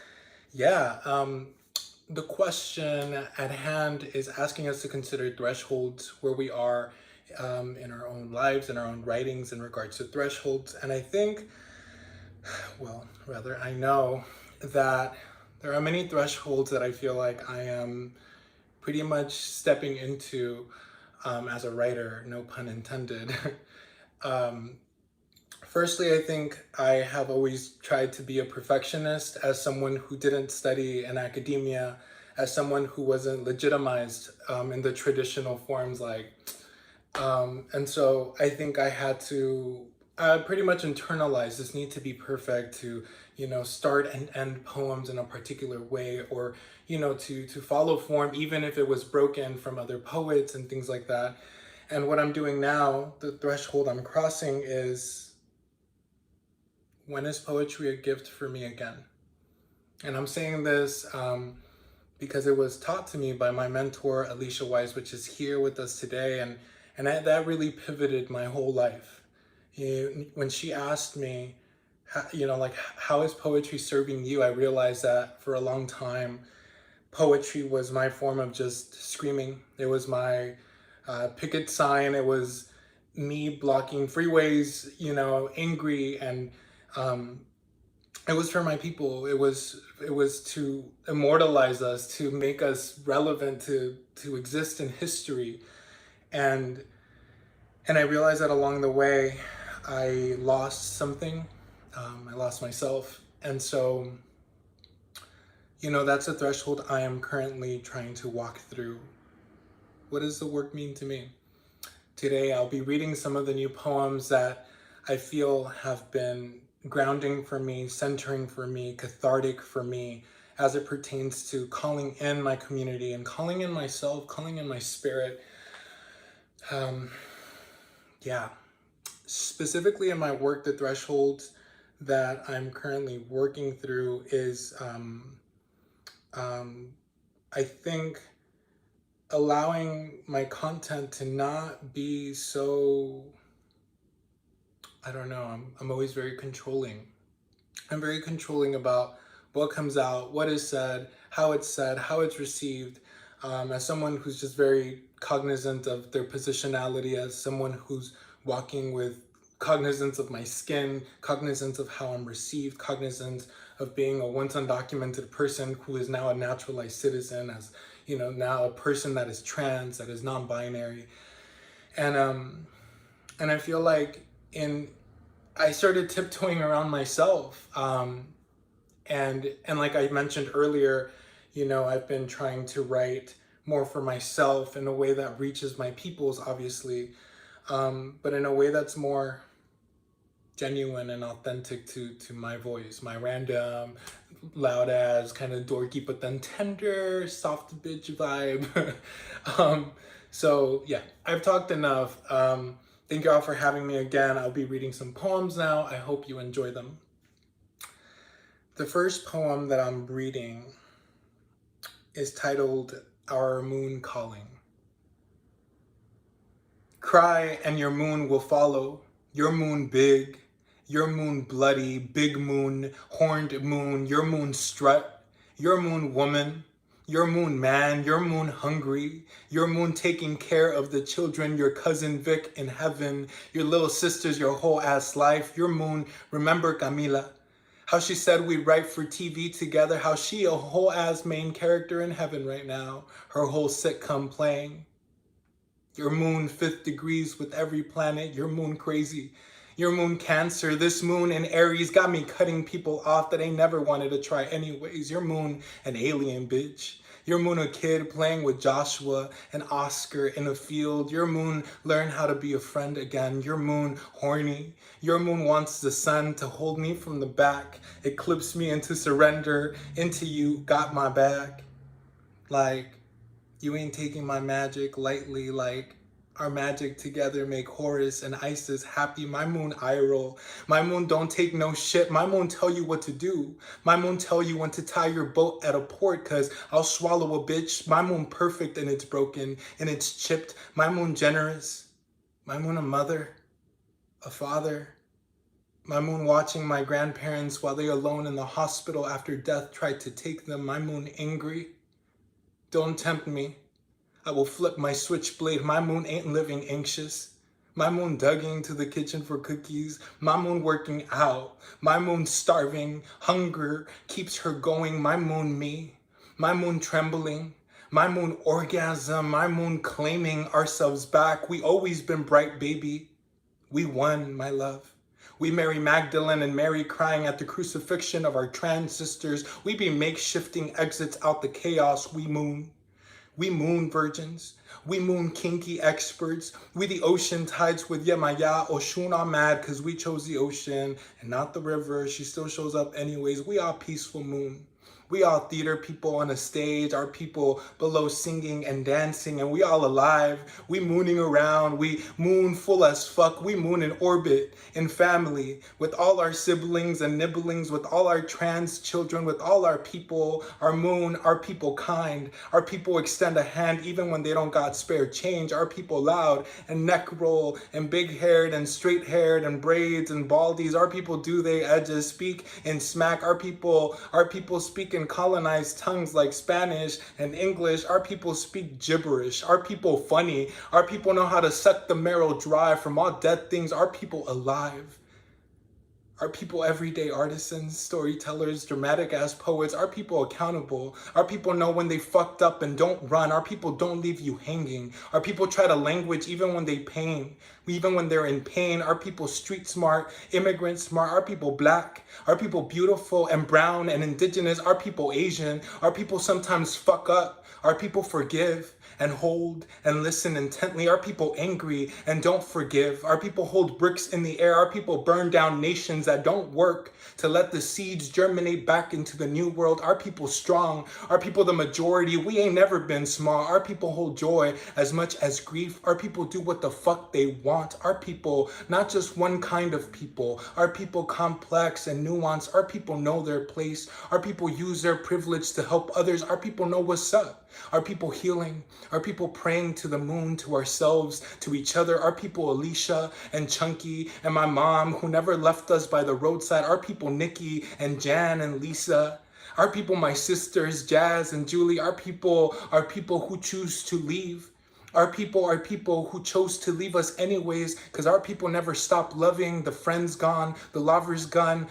Speaker 10: question at hand is asking us to consider thresholds where we are in our own lives, in our own writings in regards to thresholds. And I think, I know that there are many thresholds that I feel like I am pretty much stepping into as a writer, no pun intended. Firstly, I think I have always tried to be a perfectionist as someone who didn't study in academia, as someone who wasn't legitimized in the traditional forms and so I think I had to pretty much internalize this need to be perfect to, start and end poems in a particular way, or, to follow form, even if it was broken from other poets and things like that. And what I'm doing now, the threshold I'm crossing is, when is poetry a gift for me again? And I'm saying this because it was taught to me by my mentor, Aleysha Wise, which is here with us today. And that really pivoted my whole life. When she asked me, how is poetry serving you? I realized that for a long time, poetry was my form of just screaming. It was my picket sign. It was me blocking freeways, angry, and it was for my people. It was to immortalize us, to make us relevant, to exist in history. And I realized that along the way, I lost something. I lost myself. And so, that's a threshold I am currently trying to walk through. What does the work mean to me? Today, I'll be reading some of the new poems that I feel have been grounding for me, centering for me, cathartic for me, as it pertains to calling in my community and calling in myself, calling in my spirit. Specifically in my work, the thresholds that I'm currently working through is, I think, allowing my content to not be so, I'm always very controlling. I'm very controlling about what comes out, what is said, how it's received. As someone who's just very cognizant of their positionality, as someone who's walking with cognizance of my skin, cognizance of how I'm received, cognizance of being a once undocumented person who is now a naturalized citizen, as now a person that is trans, that is non-binary. And I feel like I started tiptoeing around myself. And like I mentioned earlier, I've been trying to write more for myself in a way that reaches my peoples, obviously, but in a way that's more genuine and authentic to my voice, my random, loud ass, kind of dorky, but then tender, soft bitch vibe. I've talked enough. Thank you all for having me again. I'll be reading some poems now. I hope you enjoy them. The first poem that I'm reading is titled Our Moon Calling. Cry and your moon will follow, your moon big, your moon bloody, big moon, horned moon, your moon strut, your moon woman, your moon man, your moon hungry, your moon taking care of the children, your cousin Vic in heaven, your little sisters, your whole ass life, your moon, remember Camila, how she said we'd write for TV together, how she a whole ass main character in heaven right now, her whole sitcom playing. Your moon 5th degrees with every planet, your moon crazy. Your moon Cancer, this moon in Aries got me cutting people off that I never wanted to try anyways. Your moon an alien bitch. Your moon a kid playing with Joshua and Oscar in a field. Your moon learn how to be a friend again. Your moon horny. Your moon wants the sun to hold me from the back, eclipse me into surrender, into you got my back. Like, you ain't taking my magic lightly, like, Our magic together make Horus and Isis happy. My moon eye roll. My moon don't take no shit. My moon tell you what to do. My moon tell you when to tie your boat at a port, cause I'll swallow a bitch. My moon perfect and it's broken and it's chipped. My moon generous. My moon a mother, a father. My moon watching my grandparents while they alone in the hospital after death tried to take them. My moon angry. Don't tempt me. I will flip my switchblade. My moon ain't living anxious. My moon dugging to the kitchen for cookies. My moon working out. My moon starving. Hunger keeps her going. My moon me. My moon trembling. My moon orgasm. My moon claiming ourselves back. We always been bright, baby. We won, my love. We Mary Magdalene and Mary crying at the crucifixion of our trans sisters. We be makeshifting exits out the chaos. We moon. We moon virgins. We moon kinky experts. We the ocean tides with Yemaya. Oshun are mad because we chose the ocean and not the river. She still shows up anyways. We are peaceful moon. We all theater people on a stage, our people below singing and dancing, and we all alive. We mooning around, we moon full as fuck. We moon in orbit, in family, with all our siblings and nibblings, with all our trans children, with all our people. Our moon, our people kind. Our people extend a hand even when they don't got spare change. Our people loud and neck roll and big haired and straight haired and braids and baldies. Our people do they edges, speak and smack. Our people speak in colonized tongues like Spanish and English. Our people speak gibberish. Our people funny. Our people know how to suck the marrow dry from all dead things. Our people alive. Our people everyday artisans, storytellers, dramatic ass poets. Our people accountable. Our people know when they fucked up and don't run. Our people don't leave you hanging. Our people try to language even when they pain. Even when they're in pain. Our people street smart, immigrant smart. Our people black. Our people beautiful and brown and indigenous. Our people Asian. Our people sometimes fuck up. Our people forgive and hold and listen intently. Our people angry and don't forgive. Our people hold bricks in the air. Our people burn down nations that don't work to let the seeds germinate back into the new world. Our people strong. Our people the majority. We ain't never been small. Our people hold joy as much as grief. Our people do what the fuck they want. Our people, not just one kind of people. Our people complex and nuanced. Our people know their place. Our people use their privilege to help others. Our people know what's up. Our people healing. Our people praying to the moon, to ourselves, to each other. Our people Aleysha and Chunky and my mom who never left us by the roadside. Our people Nikki and Jan and Lisa. Our people my sisters Jazz and Julie. Our people who choose to leave. Our people who chose to leave us anyways, because our people never stopped loving. The friends gone, the lovers gone.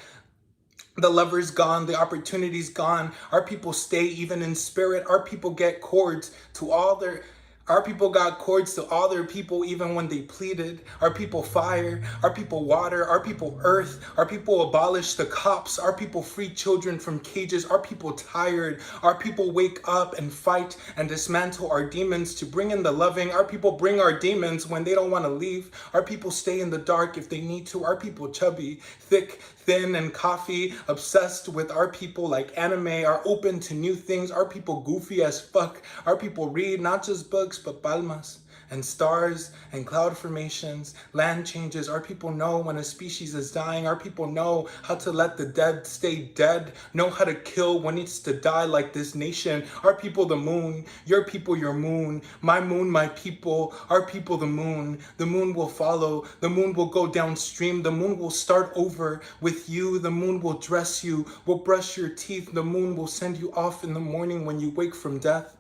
Speaker 10: The lover's gone, the opportunity's gone. Our people stay even in spirit. Our people get cords to all their... Our people got cords to all their people even when they pleaded. Our people fire, our people water, our people earth. Our people abolish the cops. Our people free children from cages. Our people tired. Our people wake up and fight and dismantle our demons to bring in the loving. Our people bring our demons when they don't want to leave. Our people stay in the dark if they need to. Our people chubby, thick, thin, and coffee, obsessed with our people like anime, are open to new things. Our people goofy as fuck. Our people read not just books, but palmas and stars and cloud formations, land changes. Our people know when a species is dying. Our people know how to let the dead stay dead, know how to kill what needs to die like this nation. Our people the moon, your people your moon, my people, our people the moon. The moon will follow, the moon will go downstream, the moon will start over with you, the moon will dress you, will brush your teeth, the moon will send you off in the morning when you wake from death.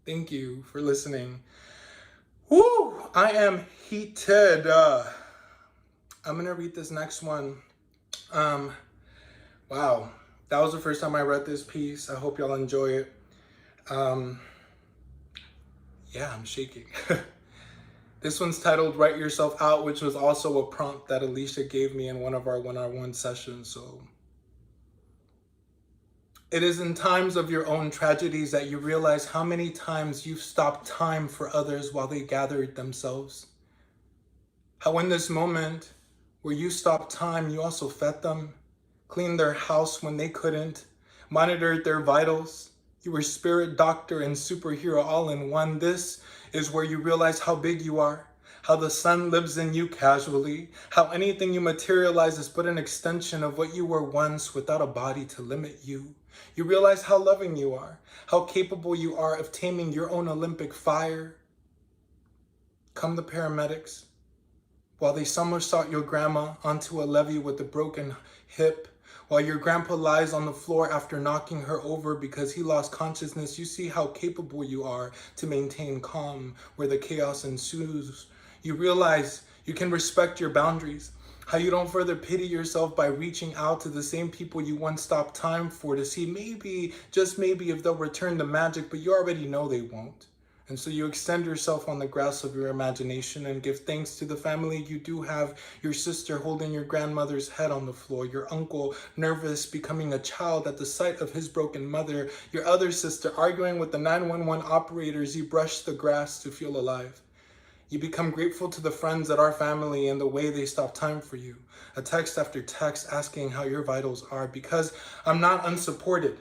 Speaker 10: Thank you for listening. Woo! I am heated. I'm gonna read this next one. Wow, that was the first time I read this piece. I hope y'all enjoy it. Yeah, I'm shaking. This one's titled Write Yourself Out, which was also a prompt that Aleysha gave me in one of our one-on-one sessions, so. It is in times of your own tragedies that you realize how many times you've stopped time for others while they gathered themselves. How in this moment where you stopped time, you also fed them, cleaned their house when they couldn't, monitored their vitals, You were spirit, doctor, and superhero all in one. This is where you realize how big you are, how the sun lives in you casually, how anything you materialize is but an extension of what you were once without a body to limit you. You realize how loving you are, how capable you are of taming your own Olympic fire. Come the paramedics, while they somersault your grandma onto a levee with a broken hip, while your grandpa lies on the floor after knocking her over because he lost consciousness, you see how capable you are to maintain calm where the chaos ensues. You realize you can respect your boundaries, how you don't further pity yourself by reaching out to the same people you once stopped time for to see maybe, just maybe, if they'll return the magic, but you already know they won't. And so you extend yourself on the grass of your imagination and give thanks to the family you do have, your sister holding your grandmother's head on the floor, your uncle nervous, becoming a child at the sight of his broken mother, your other sister arguing with the 911 operators. You brush the grass to feel alive. You become grateful to the friends at our family and the way they stop time for you. A text after text asking how your vitals are, because I'm not unsupported.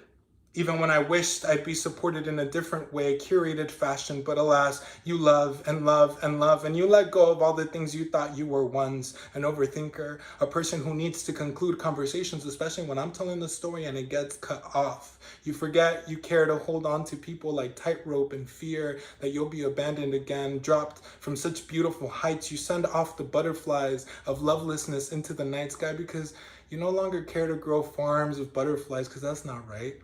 Speaker 10: Even when I wished I'd be supported in a different way, curated fashion, but alas, you love and love and love, and you let go of all the things you thought you were once, an overthinker, a person who needs to conclude conversations, especially when I'm telling the story and it gets cut off. You forget you care to hold on to people like tightrope and fear that you'll be abandoned again, dropped from such beautiful heights. You send off the butterflies of lovelessness into the night sky because you no longer care to grow farms of butterflies because that's not right.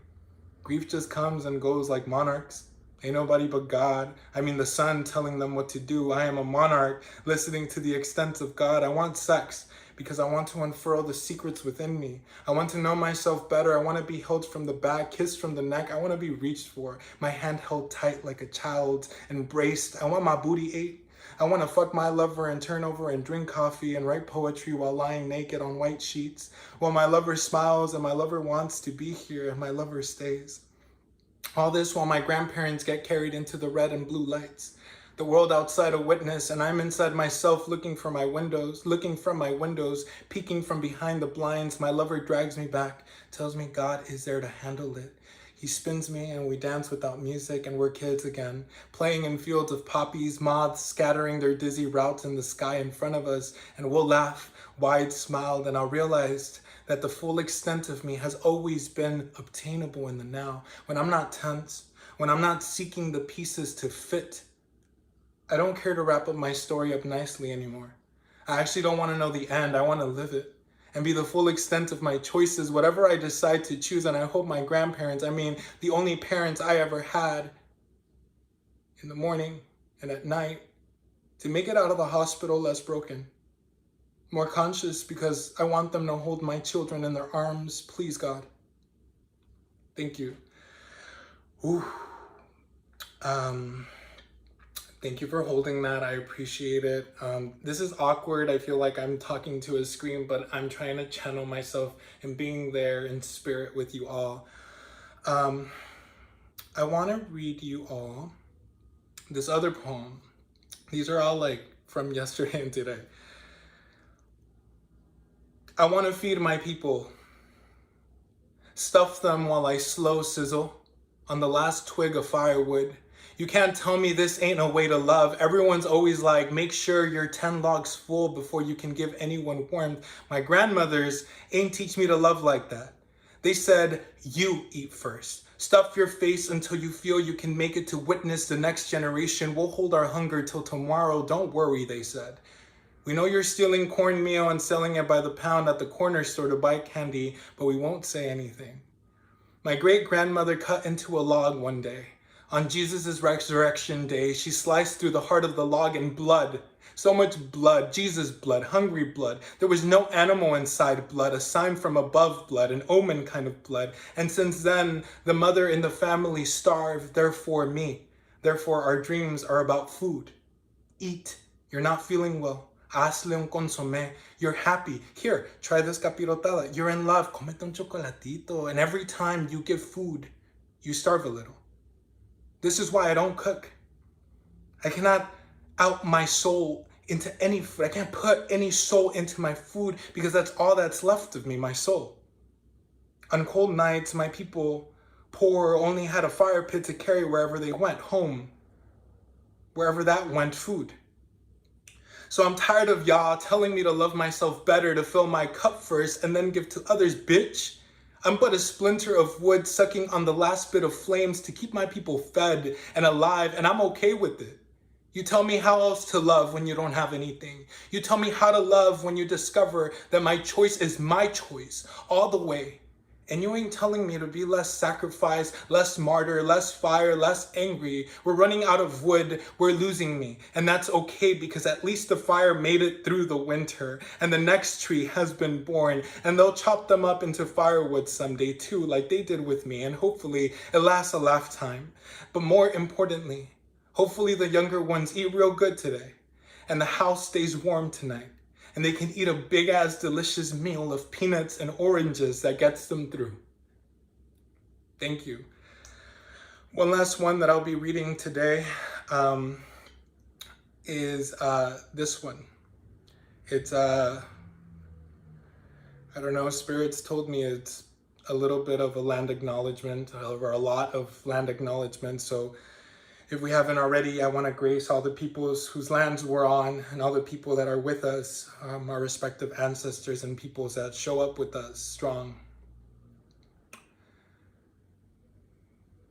Speaker 10: Grief just comes and goes like monarchs. Ain't nobody but God. I mean the sun telling them what to do. I am a monarch listening to the extent of God. I want sex because I want to unfurl the secrets within me. I want to know myself better. I want to be held from the back, kissed from the neck. I want to be reached for, my hand held tight like a child, embraced. I want my booty ate. I want to fuck my lover and turn over and drink coffee and write poetry while lying naked on white sheets, while my lover smiles and my lover wants to be here and my lover stays. All this while my grandparents get carried into the red and blue lights. The world outside a witness, and I'm inside myself looking from my windows, peeking from behind the blinds. My lover drags me back, tells me God is there to handle it. He spins me and we dance without music and we're kids again, playing in fields of poppies, moths scattering their dizzy routes in the sky in front of us, and we'll laugh, wide-smiled, and I'll realize that the full extent of me has always been obtainable in the now, when I'm not tense, when I'm not seeking the pieces to fit. I don't care to wrap up my story up nicely anymore. I actually don't want to know the end. I want to live it and be the full extent of my choices, whatever I decide to choose. And I hope my grandparents, the only parents I ever had, in the morning and at night, to make it out of the hospital less broken, more conscious, because I want them to hold my children in their arms. Please, God. Thank you. Ooh. Thank you for holding that. I appreciate it. This is awkward. I feel like I'm talking to a screen, but I'm trying to channel myself and being there in spirit with you all. I want to read you all this other poem. These are all like from yesterday and today. I want to feed my people, stuff them while I slow sizzle on the last twig of firewood. You can't tell me this ain't a way to love. Everyone's always like, make sure you're 10 logs full before you can give anyone warmth. My grandmothers ain't teach me to love like that. They said, you eat first. Stuff your face until you feel you can make it to witness the next generation. We'll hold our hunger till tomorrow. Don't worry, they said. We know you're stealing cornmeal and selling it by the pound at the corner store to buy candy, but we won't say anything. My great-grandmother cut into a log one day. On Jesus' resurrection day, she sliced through the heart of the log and blood. So much blood, Jesus' blood, hungry blood. There was no animal inside blood, a sign from above blood, an omen kind of blood. And since then, the mother in the family starved, therefore me. Therefore our dreams are about food. Eat. You're not feeling well. Hazle un consomé. You're happy. Here, try this capirotada. You're in love. Comete un chocolatito. And every time you give food, you starve a little. This is why I don't cook. I cannot out my soul into any food. I can't put any soul into my food because that's all that's left of me, my soul. On cold nights, my people poor only had a fire pit to carry wherever they went, home. Wherever that went, food. So I'm tired of y'all telling me to love myself better, to fill my cup first and then give to others, bitch. I'm but a splinter of wood sucking on the last bit of flames to keep my people fed and alive, and I'm okay with it. You tell me how else to love when you don't have anything. You tell me how to love when you discover that my choice is my choice all the way. And you ain't telling me to be less sacrifice, less martyr, less fire, less angry. We're running out of wood, we're losing me. And that's okay because at least the fire made it through the winter and the next tree has been born and they'll chop them up into firewood someday too, like they did with me. And hopefully it lasts a lifetime. But more importantly, hopefully the younger ones eat real good today and the house stays warm tonight. And they can eat a big-ass delicious meal of peanuts and oranges that gets them through. Thank you. One last one that I'll be reading today is this one. It's, I don't know, spirits told me it's a little bit of a land acknowledgement, or a lot of land acknowledgement, so if we haven't already, I want to grace all the peoples whose lands we're on and all the people that are with us, our respective ancestors and peoples that show up with us strong.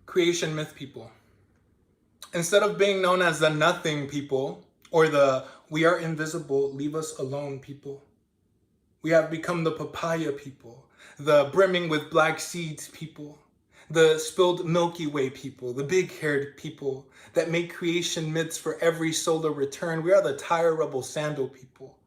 Speaker 10: Creation myth people. Instead of being known as the nothing people or the we are invisible, leave us alone people, we have become the papaya people, the brimming with black seeds people, the spilled Milky Way people, the big-haired people that make creation myths for every solar return. We are the tire rubble sandal people,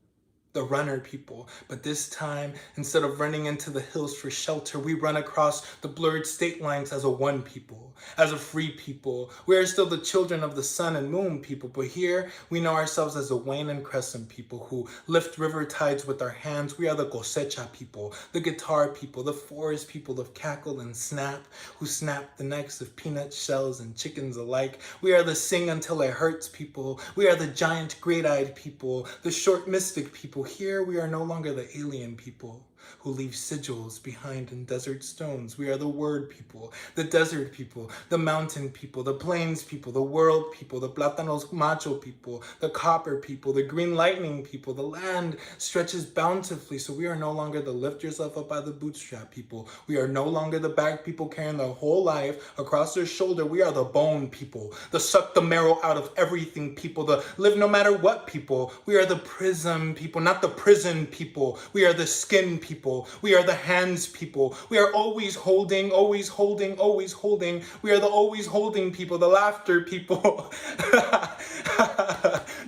Speaker 10: the runner people. But this time, instead of running into the hills for shelter, we run across the blurred state lines as a one people, as a free people. We are still the children of the sun and moon people, but here we know ourselves as the wane and crescent people who lift river tides with our hands. We are the cosecha people, the guitar people, the forest people of cackle and snap, who snap the necks of peanut shells and chickens alike. We are the sing until it hurts people. We are the giant great-eyed people, the short mystic people. Here we are no longer the alien people who leave sigils behind in desert stones. We are the word people, the desert people, the mountain people, the plains people, the world people, the plátanos macho people, the copper people, the green lightning people. The land stretches bountifully, so we are no longer the lift yourself up by the bootstrap people. We are no longer the back people carrying their whole life across their shoulder. We are the bone people, the suck the marrow out of everything people, the live no matter what people. We are the prism people, not the prison people. We are the skin people. We are the hands people. We are always holding, always holding, always holding. We are the always holding people, the laughter people,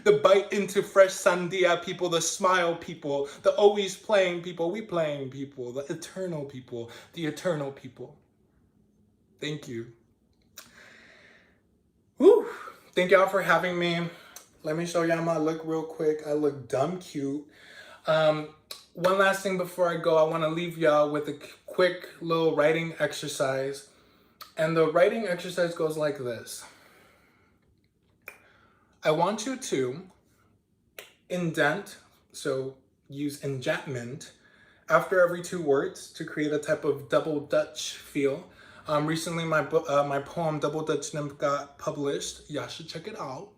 Speaker 10: the bite into fresh sandia people, the smile people, the always playing people, we playing people, the eternal people, the eternal people. Thank you. Whew. Thank y'all for having me. Let me show y'all my look real quick. I look dumb cute. One last thing before I go, I want to leave y'all with a quick little writing exercise. And the writing exercise goes like this. I want you to indent, so use enjambment, after every 2 words to create a type of double Dutch feel. Recently, my poem Double Dutch Nymph got published. Y'all should check it out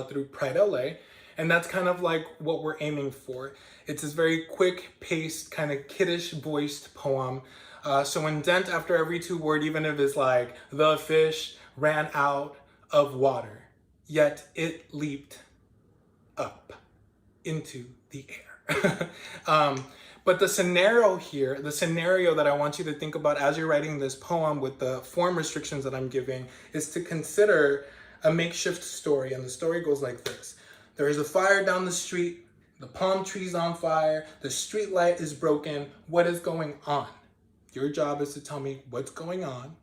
Speaker 10: through Pride LA. And that's kind of like what we're aiming for. It's this very quick-paced, kind of kiddish-voiced poem. So indent after every 2 word, even if it's like, the fish ran out of water, yet it leaped up into the air. But the scenario here, the scenario that I want you to think about as you're writing this poem with the form restrictions that I'm giving is to consider a makeshift story. And the story goes like this. There is a fire down the street, the palm tree's on fire, the street light is broken. What is going on? Your job is to tell me what's going on,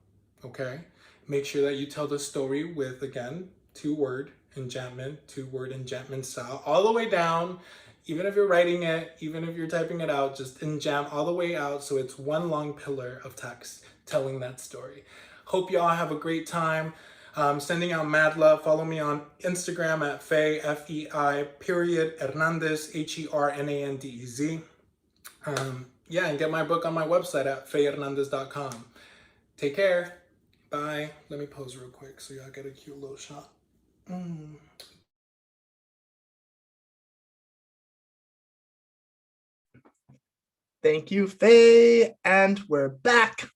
Speaker 10: okay? Make sure that you tell the story with, again, 2-word enjambment, 2-word enjambment style, all the way down. Even if you're writing it, even if you're typing it out, just enjamb all the way out so it's one long pillar of text telling that story. Hope y'all have a great time. Sending out mad love. Follow me on Instagram at Fei, F-E-I, Hernandez, Hernandez. Yeah, and get my book on my website at feihernandez.com. Take care. Bye. Let me pose real quick so y'all get a cute little shot.
Speaker 1: Thank you, Faye. And we're back.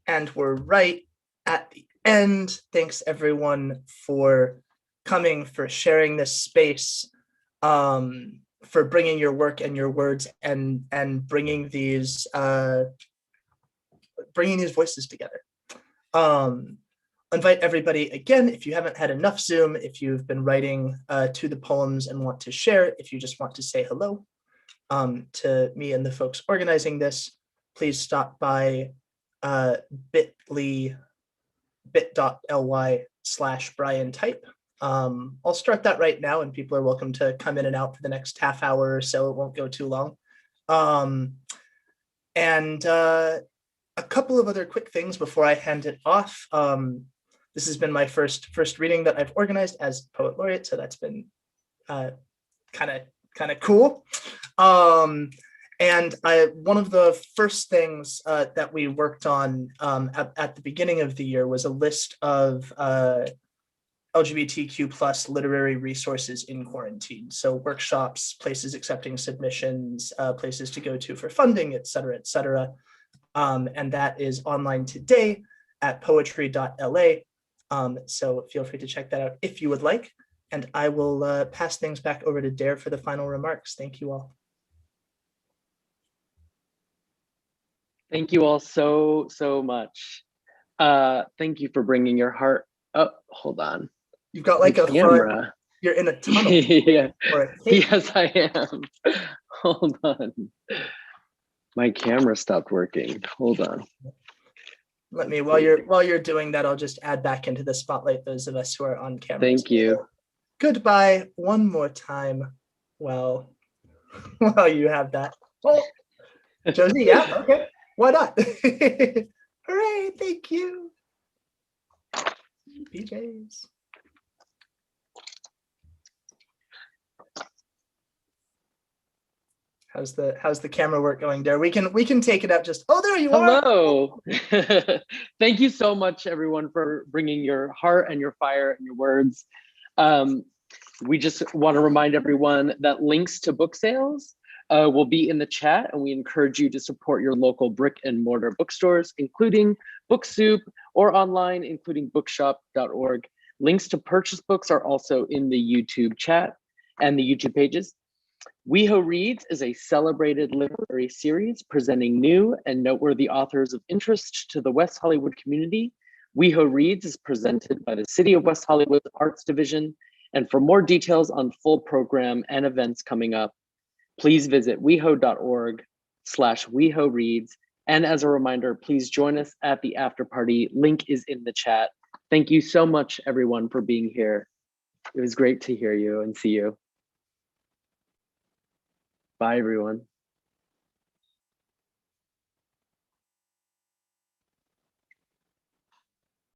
Speaker 1: And we're right at the end. Thanks everyone for coming, for sharing this space, for bringing your work and your words and bringing these voices together. Invite everybody again, if you haven't had enough Zoom, if you've been writing to the poems and want to share, if you just want to say hello to me and the folks organizing this, please stop by bit.ly/Brian Type. I'll start that right now, and people are welcome to come in and out for the next half hour or so. It won't go too long. And a couple of other quick things before I hand it off. This has been my first reading that I've organized as Poet Laureate, so that's been kind of cool. And one of the first things that we worked on at the beginning of the year was a list of LGBTQ+ literary resources in quarantine. So workshops, places accepting submissions, places to go to for funding, et cetera, et cetera. And that is online today at poetry.la. So feel free to check that out if you would like. And I will pass things back over to Dare for the final remarks. Thank you all.
Speaker 5: Thank you all so much. Thank you for bringing your heart up. Hold on.
Speaker 1: You've got like a camera. You're in a tunnel.
Speaker 5: Yeah. Yes, I am. Hold on. My camera stopped working. Hold on.
Speaker 1: Let me, while you're doing that, I'll just add back into the spotlight those of us who are on camera.
Speaker 5: Thank you.
Speaker 1: Goodbye one more time. Well, while you have that. Oh, Josie, yeah, okay. Why not? Hooray, thank you. PJs. How's the camera work going there? We can take it out just, oh, there you are.
Speaker 5: Hello. Thank you so much, everyone, for bringing your heart and your fire and your words. We just want to remind everyone that links to book sales will be in the chat, and we encourage you to support your local brick and mortar bookstores, including Book Soup, or online, including bookshop.org. Links to purchase books are also in the YouTube chat and the YouTube pages. WeHo Reads is a celebrated literary series presenting new and noteworthy authors of interest to the West Hollywood community. WeHo Reads is presented by the City of West Hollywood Arts Division. And for more details on full program and events coming up, please visit weho.org/WeHo Reads. And as a reminder, please join us at the after party. Link is in the chat. Thank you so much, everyone, for being here. It was great to hear you and see you. Bye, everyone.